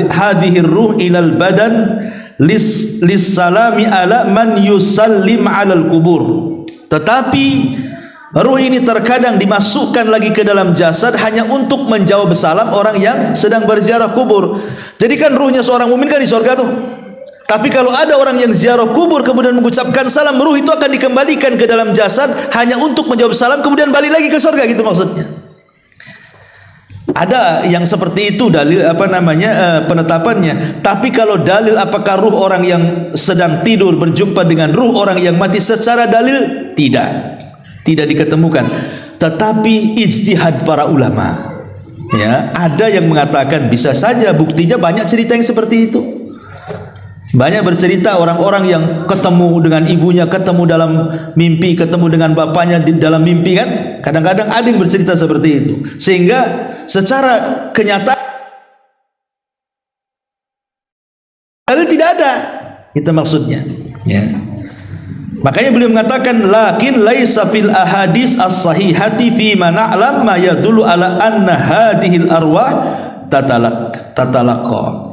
hadhihi ruh ilal badan lis salami ala man yusallim alal kubur. Tetapi ruh ini terkadang dimasukkan lagi ke dalam jasad hanya untuk menjawab salam orang yang sedang berziarah kubur. Jadi kan ruhnya seorang mukmin kan di surga tuh. Tapi kalau ada orang yang ziarah kubur kemudian mengucapkan salam, ruh itu akan dikembalikan ke dalam jasad hanya untuk menjawab salam kemudian balik lagi ke surga, gitu maksudnya. Ada yang seperti itu dalil penetapannya. Tapi kalau dalil apakah ruh orang yang sedang tidur berjumpa dengan ruh orang yang mati, secara dalil tidak diketemukan. Tetapi ijtihad para ulama, ya, ada yang mengatakan bisa saja. Buktinya banyak cerita yang seperti itu. Banyak bercerita orang-orang yang ketemu dengan ibunya, ketemu dalam mimpi, ketemu dengan bapaknya di dalam mimpi kan. Kadang-kadang ada yang bercerita seperti itu. Sehingga secara kenyataan tidak ada. Itu maksudnya, ya. Makanya beliau mengatakan lakin laisa fil ahadits as-sahihati fi ma na'lam ma yadullu ala anna hadhil arwah tatalaqa.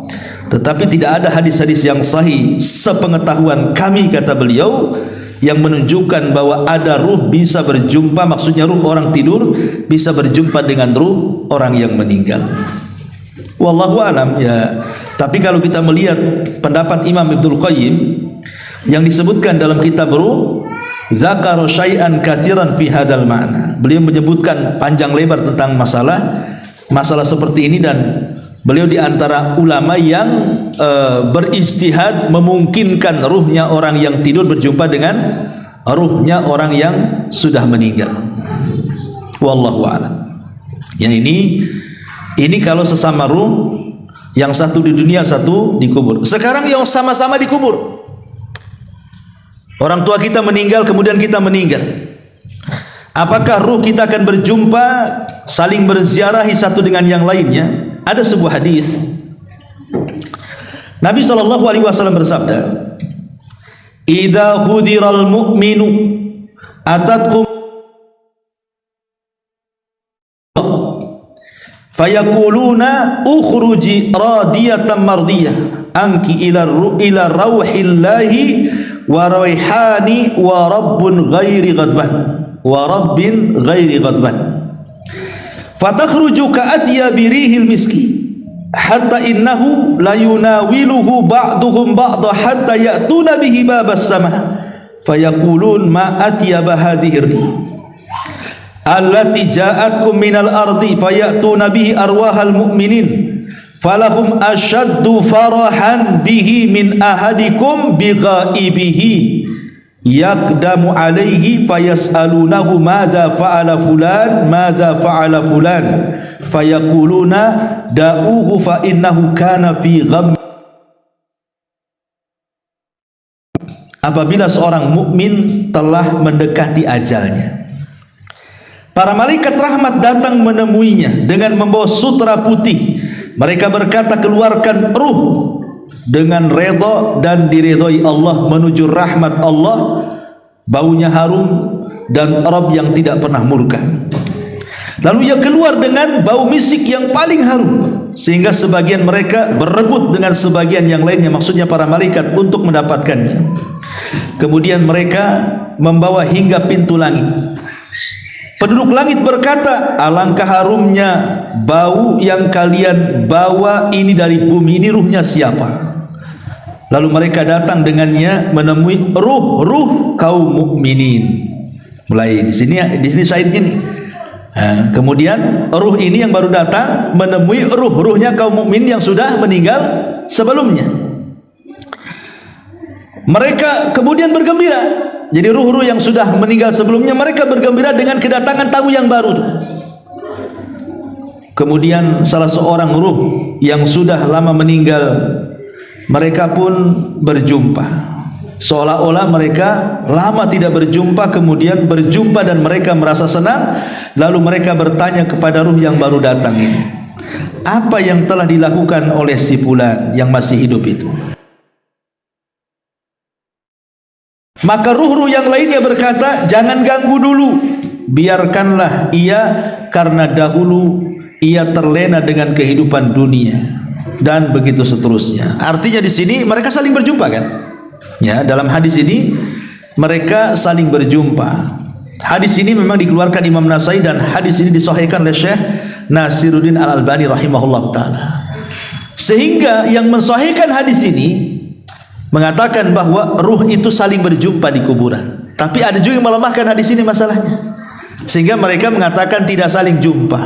Tetapi tidak ada hadis-hadis yang sahih sepengetahuan kami, kata beliau, yang menunjukkan bahwa ada ruh bisa berjumpa, maksudnya ruh orang tidur bisa berjumpa dengan ruh orang yang meninggal. Wallahu alam, ya. Tapi kalau kita melihat pendapat Imam Ibnul Qayyim yang disebutkan dalam kitab Ruh, dzakara syai'an katsiran fi hadzal ma'na. Beliau menyebutkan panjang lebar tentang masalah seperti ini, dan beliau di antara ulama yang berijtihad memungkinkan ruhnya orang yang tidur berjumpa dengan ruhnya orang yang sudah meninggal. Wallahu a'lam. Ya, ini kalau sesama ruh, yang satu di dunia, satu di kubur. Sekarang yang sama-sama di kubur. Orang tua kita meninggal, kemudian kita meninggal. Apakah ruh kita akan berjumpa, saling berziarahi satu dengan yang lainnya? Ada sebuah hadis. Nabi SAW bersabda, "Idza hudiral mu'minu atatkum fayaquluna ukhruji radiyatan mardiyah anki ila rauhillahi wa raihani wa rabbun ghairi ghadban fatakhruju ka'atiya birihil miski hatta innahu la yunawiluhu ba'duhum ba'dha hatta ya'tuna bihi babas sama fayaqulun ma atiyaba hadhihi rih allati ja'atkum minal ardi fayatuna bihi arwahal mu'minin falahum ashaddu farahan bihi min ahadikum bighaibihi yaqdamu alaihi fayas'alunahu madza fa'ala fulan fayaquluna da'uhu fa innahu kana fi gham. Apabila seorang mukmin telah mendekati ajalnya, para malaikat rahmat datang menemuinya dengan membawa sutra putih. Mereka berkata, keluarkan ruh dengan redha dan diridhai Allah menuju rahmat Allah, baunya harum dan Rabb yang tidak pernah murka. Lalu ia keluar dengan bau misik yang paling harum sehingga sebagian mereka berebut dengan sebagian yang lainnya, maksudnya para malaikat, untuk mendapatkannya. Kemudian mereka membawa hingga pintu langit. Penduduk langit berkata, alangkah harumnya bau yang kalian bawa ini dari bumi, ini ruhnya siapa? Lalu mereka datang dengannya menemui ruh-ruh kaum mukminin. Mulai di sini syaitnya nih. Kemudian ruh ini yang baru datang menemui ruh-ruhnya kaum mukmin yang sudah meninggal sebelumnya. Mereka kemudian bergembira. Jadi ruh-ruh yang sudah meninggal sebelumnya, mereka bergembira dengan kedatangan tamu yang baru. Kemudian salah seorang ruh yang sudah lama meninggal, mereka pun berjumpa. Seolah-olah mereka lama tidak berjumpa, kemudian berjumpa dan mereka merasa senang. Lalu mereka bertanya kepada ruh yang baru datang ini, apa yang telah dilakukan oleh si fulan yang masih hidup itu? Maka ruh-ruh yang lainnya berkata, jangan ganggu dulu, biarkanlah ia, karena dahulu ia terlena dengan kehidupan dunia, dan begitu seterusnya. Artinya di sini mereka saling berjumpa kan? Ya, dalam hadis ini mereka saling berjumpa. Hadis ini memang dikeluarkan Imam Nasai dan hadis ini disahihkan oleh Syekh Nasiruddin Al-Albani rahimahullah taala. Sehingga yang mensahihkan hadis ini mengatakan bahwa ruh itu saling berjumpa di kuburan. Tapi ada juga yang melemahkan hadis ini masalahnya. Sehingga mereka mengatakan tidak saling jumpa.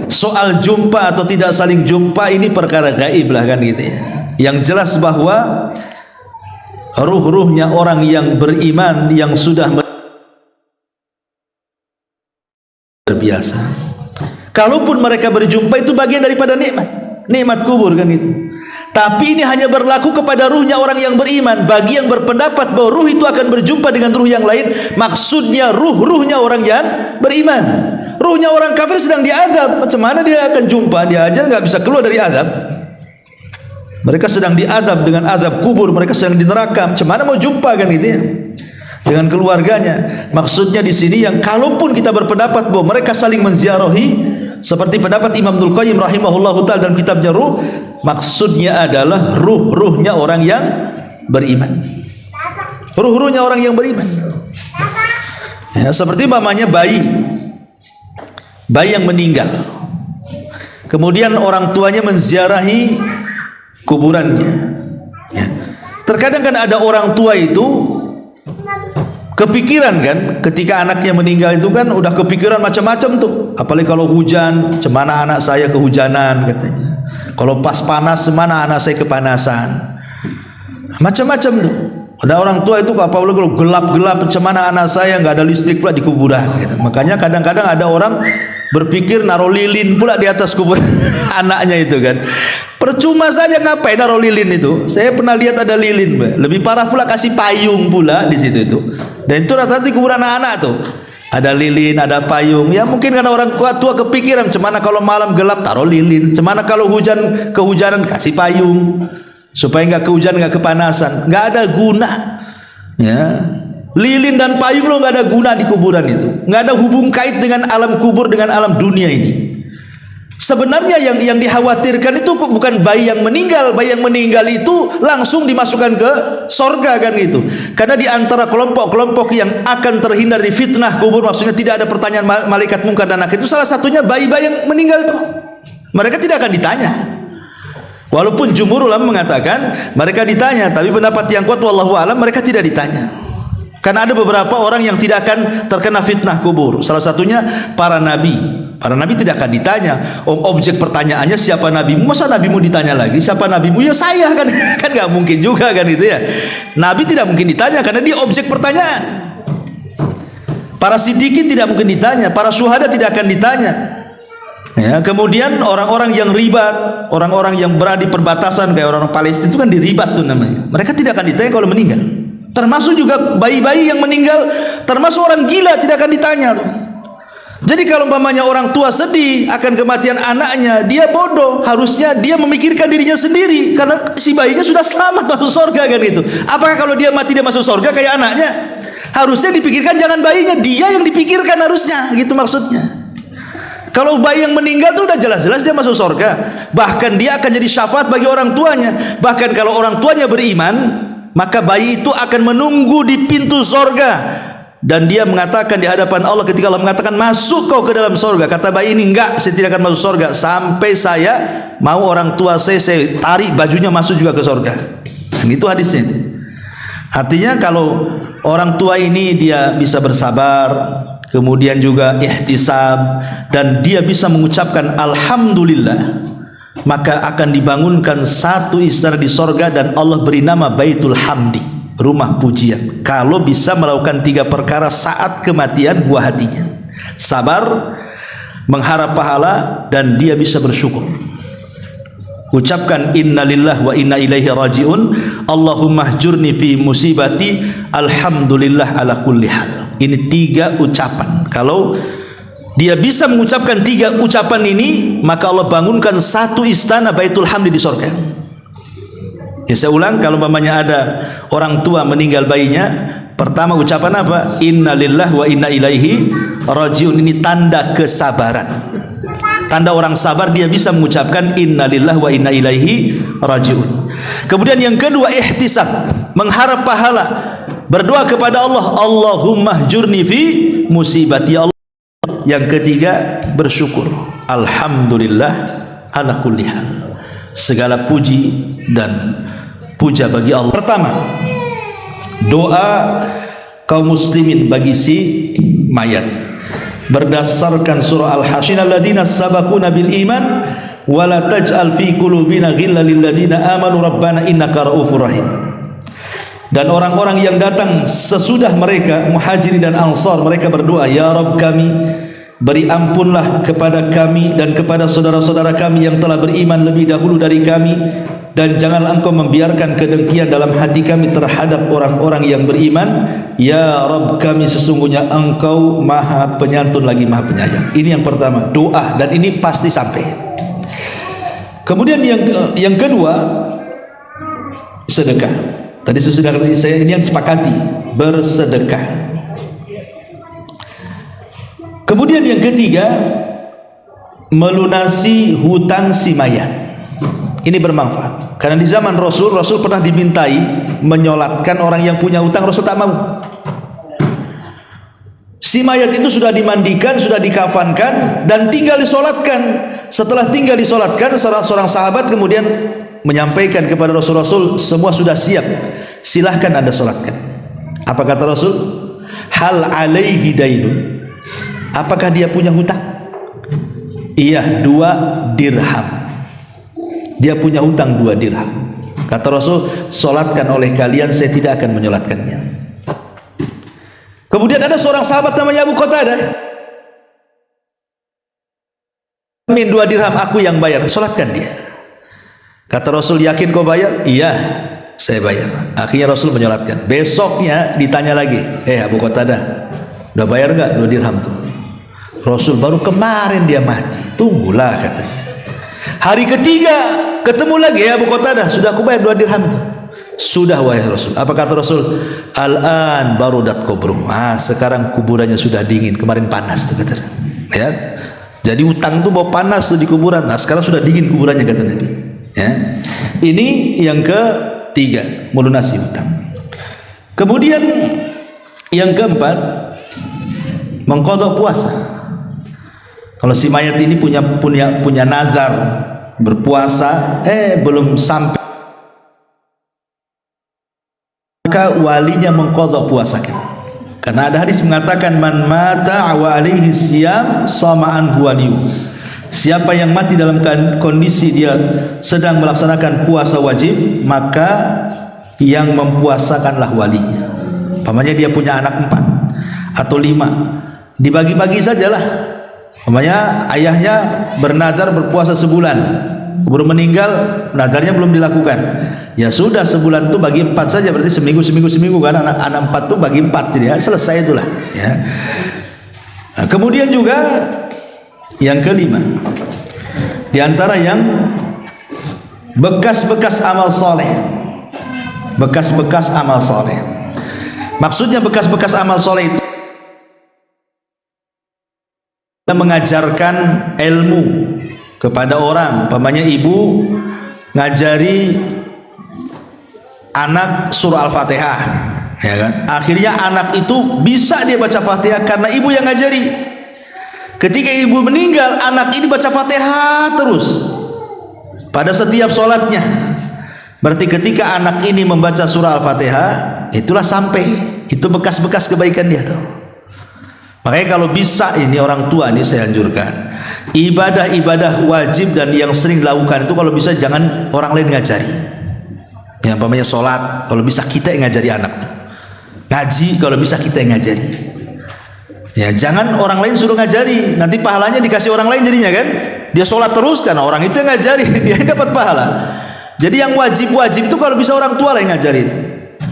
Soal jumpa atau tidak saling jumpa ini perkara gaib lah kan gitu ya. Yang jelas bahwa ruh-ruhnya orang yang beriman yang sudah biasa. Kalaupun mereka berjumpa itu bagian daripada nikmat kubur kan itu. Tapi ini hanya berlaku kepada ruhnya orang yang beriman. Bagi yang berpendapat bahwa ruh itu akan berjumpa dengan ruh yang lain, maksudnya ruhnya orang yang beriman. Ruhnya orang kafir sedang diazab, macam mana dia akan jumpa? Dia aja nggak bisa keluar dari azab. Mereka sedang diazab dengan azab kubur, mereka sedang di neraka. Macam mana mau jumpa kan gitu ya? Dengan keluarganya. Maksudnya di sini yang kalaupun kita berpendapat bahwa mereka saling menziarahi, seperti pendapat Imam Ibnul Qayyim rahimahullahu taala dalam kitabnya Ruh, maksudnya adalah ruh-ruhnya orang yang beriman. Ruh-ruhnya orang yang beriman. Ya, seperti mamanya bayi yang meninggal. Kemudian orang tuanya menziarahi kuburannya. Ya. Terkadang kan ada orang tua itu kepikiran kan, ketika anaknya meninggal itu kan udah kepikiran macam-macam tuh. Apalagi kalau hujan, cemana anak saya kehujanan katanya. Kalau pas panas, semana anak saya kepanasan. Macam-macam tuh. Ada orang tua itu apalagi kalau gelap-gelap, cemana anak saya nggak ada listrik pula di kuburan. Gitu. Makanya kadang-kadang ada orang berpikir naruh lilin pula di atas kuburan anaknya itu kan. Percuma saja, ngapain naruh lilin itu? Saya pernah lihat ada lilin, lebih parah pula kasih payung pula di situ itu. Dan itu rata-rata di kuburan anak-anak tuh. Ada lilin, ada payung. Ya mungkin karena orang tua kepikiran, cemana kalau malam gelap taruh lilin, cemana kalau kehujanan kasih payung supaya nggak kehujanan, nggak kepanasan. Nggak ada guna. Ya. Lilin dan payung lo nggak ada guna di kuburan itu. Nggak ada hubung kait dengan alam kubur, dengan alam dunia ini. Sebenarnya yang dikhawatirkan itu bukan bayi yang meninggal. Bayi yang meninggal itu langsung dimasukkan ke sorga kan itu. Karena di antara kelompok-kelompok yang akan terhindar dari fitnah kubur, maksudnya tidak ada pertanyaan malaikat mungkar dan nakir, itu salah satunya bayi-bayi yang meninggal itu. Mereka tidak akan ditanya. Walaupun jumhur ulama mengatakan mereka ditanya, tapi pendapat yang kuat wallahu alam mereka tidak ditanya. Karena ada beberapa orang yang tidak akan terkena fitnah kubur. Salah satunya para nabi. Para nabi tidak akan ditanya. Objek pertanyaannya siapa nabimu? Masa nabimu ditanya lagi? Siapa nabimu? Ya saya kan. Kan nggak mungkin juga kan itu ya. Nabi tidak mungkin ditanya karena dia objek pertanyaan. Para sidikin tidak mungkin ditanya. Para syuhada tidak akan ditanya. Ya, kemudian orang-orang yang ribat, orang-orang yang berada di perbatasan kayak orang Palestina itu kan diribat tuh namanya. Mereka tidak akan ditanya kalau meninggal. Termasuk juga bayi-bayi yang meninggal, termasuk orang gila tidak akan ditanya. Jadi kalau umpamanya orang tua sedih akan kematian anaknya, dia bodoh. Harusnya dia memikirkan dirinya sendiri karena si bayinya sudah selamat masuk surga kan itu. Apakah kalau dia mati dia masuk surga kayak anaknya? Harusnya dipikirkan jangan bayinya, dia yang dipikirkan harusnya, gitu maksudnya. Kalau bayi yang meninggal itu udah jelas-jelas dia masuk surga. Bahkan dia akan jadi syafaat bagi orang tuanya. Bahkan kalau orang tuanya beriman, maka bayi itu akan menunggu di pintu surga. Dan dia mengatakan di hadapan Allah, ketika Allah mengatakan masuk kau ke dalam surga, kata bayi ini, enggak, saya tidak akan masuk surga sampai saya mau orang tua saya tarik bajunya masuk juga ke surga. Dan itu hadisnya. Artinya kalau orang tua ini dia bisa bersabar, kemudian juga ihtisab, dan dia bisa mengucapkan alhamdulillah, maka akan dibangunkan satu istana di sorga dan Allah beri nama Baitul Hamdi, rumah pujian. Kalau bisa melakukan 3 perkara saat kematian buah hatinya: sabar, mengharap pahala, dan dia bisa bersyukur. Ucapkan innalillah wa inna ilaihi rajiun, Allahumma hjurni fi musibati, alhamdulillah ala kulli hal. Ini 3 ucapan. Kalau dia bisa mengucapkan 3 ucapan ini, maka Allah bangunkan satu istana Baitul Hamdi di surga. Ya, saya ulang, kalau umpamanya ada orang tua meninggal bayinya, pertama ucapan apa? Innalillah wa inna ilaihi rajiun. Ini tanda kesabaran. Tanda orang sabar, dia bisa mengucapkan innalillah wa inna ilaihi rajiun. Kemudian yang kedua ihtisab, mengharap pahala, berdoa kepada Allah, Allahumma hjurni fi musibati, ya Allah. Yang ketiga bersyukur, alhamdulillah ala kulli hal. Segala puji dan puja bagi Allah. Pertama, doa kaum muslimin bagi si mayat berdasarkan surah Al-Hasyr, alladzina sabaquna bil iman wa la taj'al fi qulubina ghillan lil ladzina amanu rabbana innaka raufur rahim. Dan orang-orang yang datang sesudah mereka, muhajirin dan ansar, mereka berdoa, ya Rabb kami, beri ampunlah kepada kami dan kepada saudara-saudara kami yang telah beriman lebih dahulu dari kami, dan janganlah engkau membiarkan kedengkian dalam hati kami terhadap orang-orang yang beriman. Ya Rabb kami, sesungguhnya engkau maha penyantun lagi maha penyayang. Ini yang pertama, doa, dan ini pasti sampai. Kemudian yang kedua, sedekah. Tadi saya ini yang sepakati, bersedekah. Kemudian yang ketiga, melunasi hutang si mayat. Ini bermanfaat, karena di zaman Rasul pernah dimintai menyolatkan orang yang punya hutang, Rasul tak mau. Si mayat itu sudah dimandikan, sudah dikafankan, dan tinggal disolatkan. Setelah tinggal disolatkan, seorang sahabat kemudian menyampaikan kepada Rasul, semua sudah siap, silahkan Anda solatkan. Apa kata Rasul? Hal alaihi dainun, apakah dia punya hutang? Iya, 2 dirham. Dia punya hutang 2 dirham. Kata Rasul, solatkan oleh kalian, saya tidak akan menyolatkannya. Kemudian ada seorang sahabat namanya Abu Qatadah, min 2 dirham, aku yang bayar, solatkan dia. Kata Rasul, yakin kau bayar? Iya, saya bayar. Akhirnya Rasul menyolatkan. Besoknya ditanya lagi, Abu Qatadah, udah bayar enggak 2 dirham tuh? Rasul, baru kemarin dia mati. Tunggulah, katanya. Hari ketiga ketemu lagi, Abu Qatadah, sudah aku bayar 2 dirham tuh. Sudah wahai Rasul. Apa kata Rasul? Al-an barudat kubruh. Sekarang kuburannya sudah dingin. Kemarin panas tuh, kata. Ya. Jadi utang tuh bawa panas tuh di kuburan. Nah, sekarang sudah dingin kuburannya, kata Nabi. Ya. Ini yang ketiga, melunasi utang. Kemudian yang keempat, mengqadha puasa. Kalau si mayat ini punya nazar berpuasa, belum sampai, maka walinya mengqadha puasa. Karena ada hadis mengatakan, man mata wa alaihi siyam sama'an waliyu. Siapa yang mati dalam kondisi dia sedang melaksanakan puasa wajib, maka yang mempuasakanlah walinya. Pamannya dia punya anak 4 atau 5, dibagi-bagi sajalah. Pamannya ayahnya bernazar berpuasa sebulan, baru meninggal, nazarnya belum dilakukan. Ya sudah, sebulan itu bagi 4 saja, berarti seminggu kan, anak 4 itu bagi 4, jadi ya selesai itulah. Ya. Nah, kemudian juga yang kelima, di antara yang bekas-bekas amal soleh. Bekas-bekas amal soleh. Maksudnya bekas-bekas amal soleh itu mengajarkan ilmu kepada orang, umpamanya ibu ngajari anak surah Al-Fatihah, ya kan? Akhirnya anak itu bisa dia baca Fatihah karena ibu yang ngajari. Ketika ibu meninggal, anak ini baca Fatihah terus pada setiap sholatnya. Berarti ketika anak ini membaca surah Al-Fatihah, itulah sampai, itu bekas-bekas kebaikan dia tuh. Makanya kalau bisa ini orang tua ini saya anjurkan, ibadah-ibadah wajib dan yang sering dilakukan itu kalau bisa jangan orang lain ngajari. Yang umpamanya sholat, kalau bisa kita yang ngajari anak tuh. Ngaji kalau bisa kita yang ngajari. Ya jangan orang lain suruh ngajari, nanti pahalanya dikasih orang lain jadinya kan. Dia sholat terus karena orang itu yang ngajari, dia dapat pahala. Jadi yang wajib-wajib itu kalau bisa orang tua lah yang ngajarin.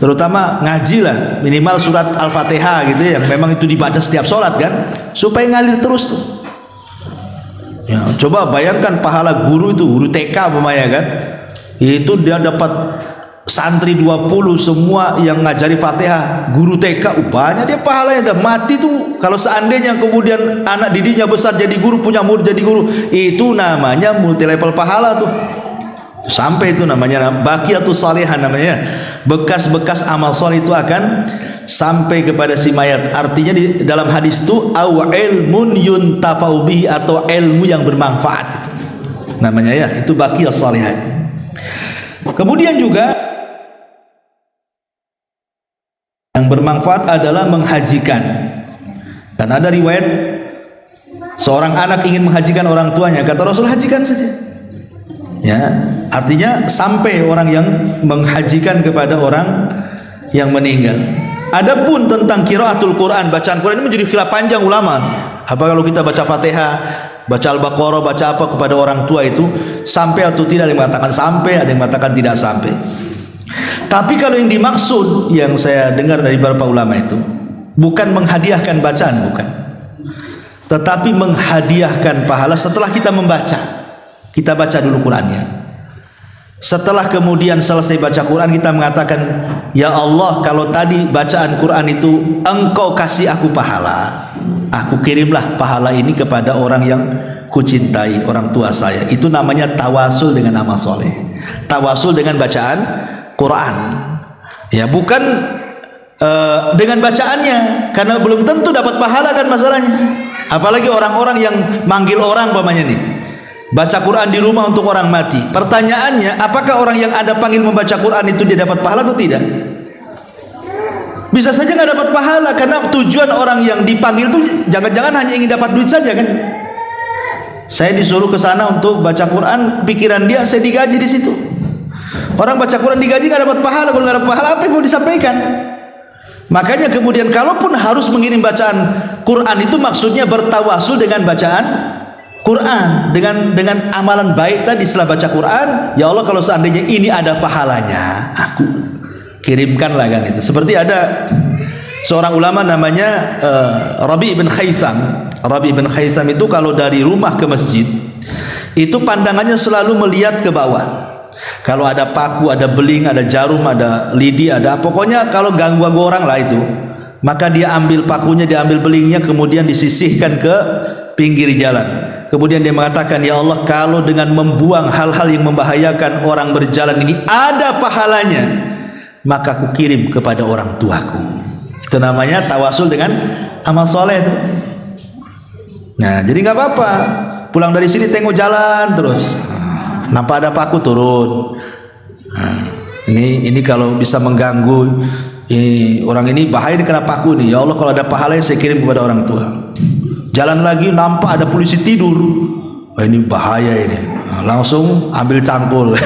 Terutama ngaji lah, minimal surat Al-Fatihah gitu ya, yang memang itu dibaca setiap sholat kan, supaya ngalir terus tuh. Ya, coba bayangkan pahala guru itu, guru TK pemaya kan, itu dia dapat santri 20 semua yang ngajari Fatihah, guru TK, banyak dia pahalanya, udah mati tuh. Kalau seandainya kemudian anak didiknya besar jadi guru, punya murid jadi guru, itu namanya multi level pahala tuh. Sampai itu namanya baqiyatus salihah, namanya bekas-bekas amal soleh itu akan sampai kepada si mayat. Artinya di dalam hadis itu aw ilmun yuntafa'u bihi, atau ilmu yang bermanfaat itu namanya ya, itu baqiyas salihah. Kemudian juga yang bermanfaat adalah menghajikan. Dan ada riwayat seorang anak ingin menghajikan orang tuanya, kata Rasul, hajikan saja. Ya, artinya sampai orang yang menghajikan kepada orang yang meninggal. Adapun tentang qiraatul Quran, bacaan Quran ini menjadi khilaf panjang ulama nih. Apa kalau kita baca Fatihah, baca Al-Baqarah, baca apa kepada orang tua itu sampai atau tidak? Ada yang mengatakan sampai, ada yang mengatakan tidak sampai. Tapi kalau yang dimaksud yang saya dengar dari beberapa ulama itu bukan menghadiahkan bacaan, bukan, tetapi menghadiahkan pahala setelah kita membaca. Kita baca dulu Qurannya. Setelah kemudian selesai baca Quran, kita mengatakan, ya Allah, kalau tadi bacaan Quran itu Engkau kasih aku pahala, aku kirimlah pahala ini kepada orang yang kucintai, orang tua saya. Itu namanya tawasul dengan amal soleh, tawasul dengan bacaan Quran. Ya, bukan dengan bacaannya, karena belum tentu dapat pahala kan masalahnya. Apalagi orang-orang yang manggil orang pamannya nih, baca Quran di rumah untuk orang mati. Pertanyaannya, apakah orang yang Anda panggil membaca Quran itu dia dapat pahala atau tidak? Bisa saja nggak dapat pahala, karena tujuan orang yang dipanggil itu jangan-jangan hanya ingin dapat duit saja kan. Saya disuruh ke sana untuk baca Quran, pikiran dia saya digaji di situ. Orang baca Quran digaji nggak dapat pahala, kalau nggak dapat pahala apa yang mau disampaikan? Makanya kemudian kalaupun harus mengirim bacaan Quran itu maksudnya bertawasul dengan bacaan Quran, dengan amalan baik tadi. Setelah baca Quran, ya Allah, kalau seandainya ini ada pahalanya, aku kirimkanlah kan itu. Seperti ada seorang ulama namanya Rabi' bin Khaitham. Rabi' bin Khaitham itu kalau dari rumah ke masjid itu pandangannya selalu melihat ke bawah. Kalau ada paku, ada beling, ada jarum, ada lidi, ada pokoknya kalau ganggu orang lah itu, maka dia ambil pakunya, dia ambil belingnya, kemudian disisihkan ke pinggir jalan. Kemudian dia mengatakan, ya Allah, kalau dengan membuang hal-hal yang membahayakan orang berjalan ini ada pahalanya, maka aku kirim kepada orang tuaku. Itu namanya tawasul dengan amal soleh itu. Nah, jadi nggak apa-apa, pulang dari sini tengok jalan terus, nampak ada paku turun. Nah, ini kalau bisa mengganggu ini, orang ini bahaya kena paku nih. Ya Allah, kalau ada pahalanya saya kirim kepada orang tua. Jalan lagi nampak ada polisi tidur, wah ini bahaya ini, nah, langsung ambil cangkul.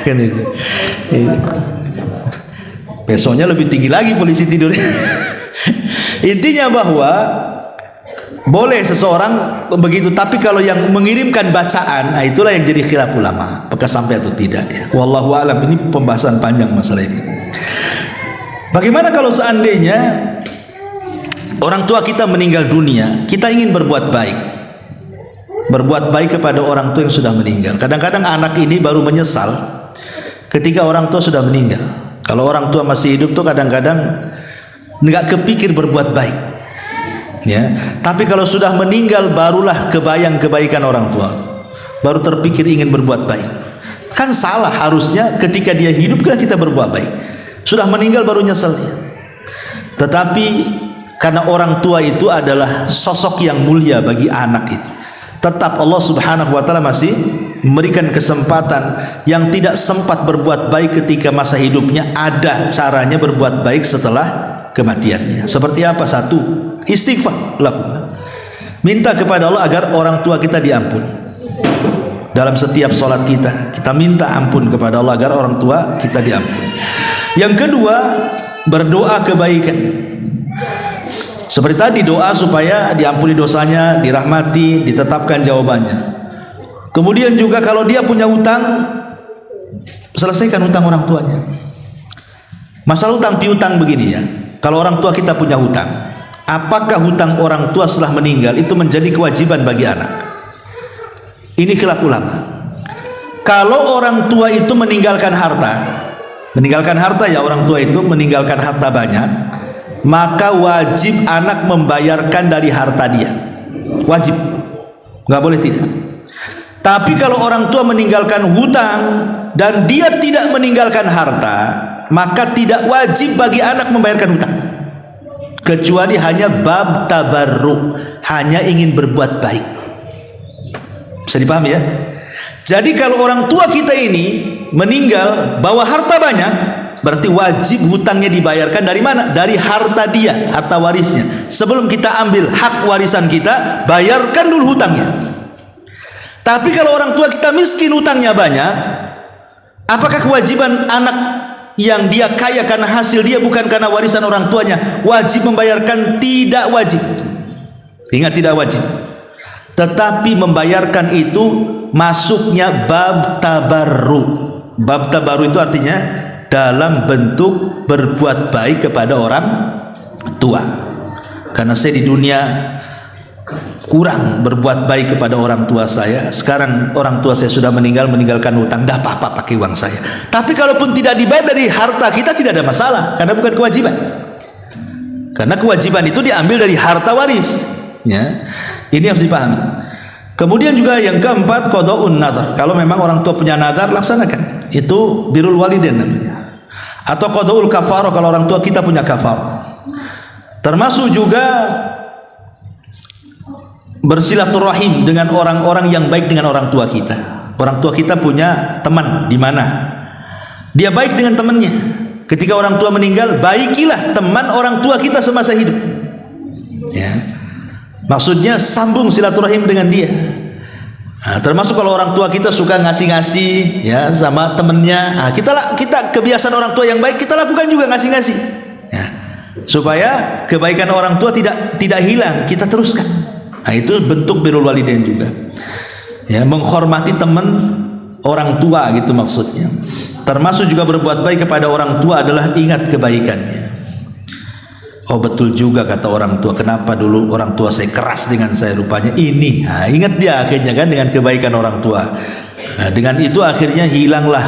Kan itu. Besoknya lebih tinggi lagi polisi tidur. Intinya bahwa boleh seseorang begitu, tapi kalau yang mengirimkan bacaan, nah itulah yang jadi khilaf ulama, apakah sampai atau tidak ya. Wallahu a'lam. Ini pembahasan panjang masalah ini. Bagaimana kalau seandainya orang tua kita meninggal dunia, kita ingin berbuat baik, berbuat baik kepada orang tua yang sudah meninggal. Kadang-kadang anak ini baru menyesal ketika orang tua sudah meninggal. Kalau orang tua masih hidup tuh kadang-kadang nggak kepikir berbuat baik. Ya, tapi kalau sudah meninggal barulah kebayang kebaikan orang tua, baru terpikir ingin berbuat baik. Kan salah, harusnya ketika dia hidup kan kita berbuat baik. Sudah meninggal baru nyesel dia. Tetapi karena orang tua itu adalah sosok yang mulia bagi anak itu, tetap Allah Subhanahu wa taala masih memberikan kesempatan yang tidak sempat berbuat baik ketika masa hidupnya, ada caranya berbuat baik setelah kematiannya. Seperti apa? Satu, istighfar, lakukan. Minta kepada Allah agar orang tua kita diampuni. Dalam setiap sholat kita minta ampun kepada Allah agar orang tua kita diampuni. Yang kedua, berdoa kebaikan. Seperti tadi, doa supaya diampuni dosanya, dirahmati, ditetapkan jawabannya. Kemudian juga kalau dia punya hutang, selesaikan hutang orang tuanya. Masalah hutang piutang begini ya. Kalau orang tua kita punya hutang, apakah hutang orang tua setelah meninggal itu menjadi kewajiban bagi anak? Ini khilaf ulama. Kalau orang tua itu meninggalkan harta ya, orang tua itu meninggalkan harta banyak, maka wajib anak membayarkan dari harta dia. Wajib, nggak boleh tidak. Tapi kalau orang tua meninggalkan hutang dan dia tidak meninggalkan harta, maka tidak wajib bagi anak membayarkan hutang, kecuali hanya bab tabarruk, hanya ingin berbuat baik. Bisa dipahami ya? Jadi kalau orang tua kita ini meninggal bawa harta banyak, berarti wajib hutangnya dibayarkan dari mana? Dari harta dia, harta warisnya. Sebelum kita ambil hak warisan kita, bayarkan dulu hutangnya. Tapi kalau orang tua kita miskin, hutangnya banyak, apakah kewajiban anak yang dia kaya karena hasil dia bukan karena warisan orang tuanya wajib membayarkan? Tidak wajib. Ingat, tidak wajib. Tetapi membayarkan itu masuknya bab tabarruk. Bab tabarruk itu artinya dalam bentuk berbuat baik kepada orang tua. Karena saya di dunia kurang berbuat baik kepada orang tua saya. Sekarang orang tua saya sudah meninggalkan hutang, dah apa-apa pakai uang saya. Tapi kalaupun tidak dibayar dari harta kita tidak ada masalah, karena bukan kewajiban. Karena kewajiban itu diambil dari harta waris. Ya, ini harus dipahami. Kemudian juga yang keempat, qada'un nadhar. Kalau memang orang tua punya nadhar, laksanakan. Itu birrul walidain namanya. Atau qada'ul kafarah kalau orang tua kita punya kafarah. Termasuk juga bersilaturahim dengan orang-orang yang baik dengan orang tua kita. Orang tua kita punya teman di mana dia baik dengan temannya. Ketika orang tua meninggal, baikilah teman orang tua kita semasa hidup. Ya, maksudnya sambung silaturahim dengan dia. Nah, termasuk kalau orang tua kita suka ngasih-ngasih ya sama temennya, nah, kita kebiasaan orang tua yang baik kita lakukan juga, ngasih-ngasih. Ya, supaya kebaikan orang tua tidak hilang, kita teruskan. Nah, itu bentuk birrul walidain juga. Ya, menghormati teman orang tua gitu maksudnya. Termasuk juga berbuat baik kepada orang tua adalah ingat kebaikannya. Oh betul juga kata orang tua, kenapa dulu orang tua saya keras dengan saya, rupanya ini. Nah, ingat dia akhirnya kan dengan kebaikan orang tua. Nah, dengan itu akhirnya hilanglah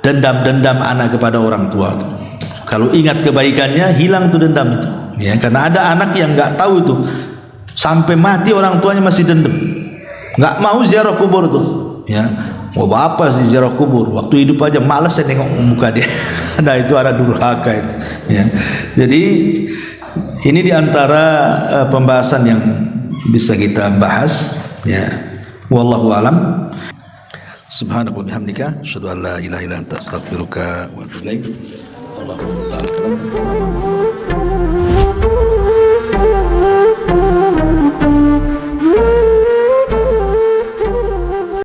dendam-dendam anak kepada orang tua. Kalau ingat kebaikannya, hilang tuh dendam itu. Ya, karena ada anak yang nggak tahu itu. Sampai mati orang tuanya masih dendam, nggak mau ziarah kubur tuh. Ya, mau apa sih ziarah kubur? Waktu hidup aja malas saya nengok muka dia. Nah itu ada durhaka itu. Ya, jadi ini diantara pembahasan yang bisa kita bahas. Ya, wallahu alam. Subhanallah bihamdika, asyhadu an la ilaha illa anta, astaghfiruka wa atubu ilaik. Allahu ta'ala.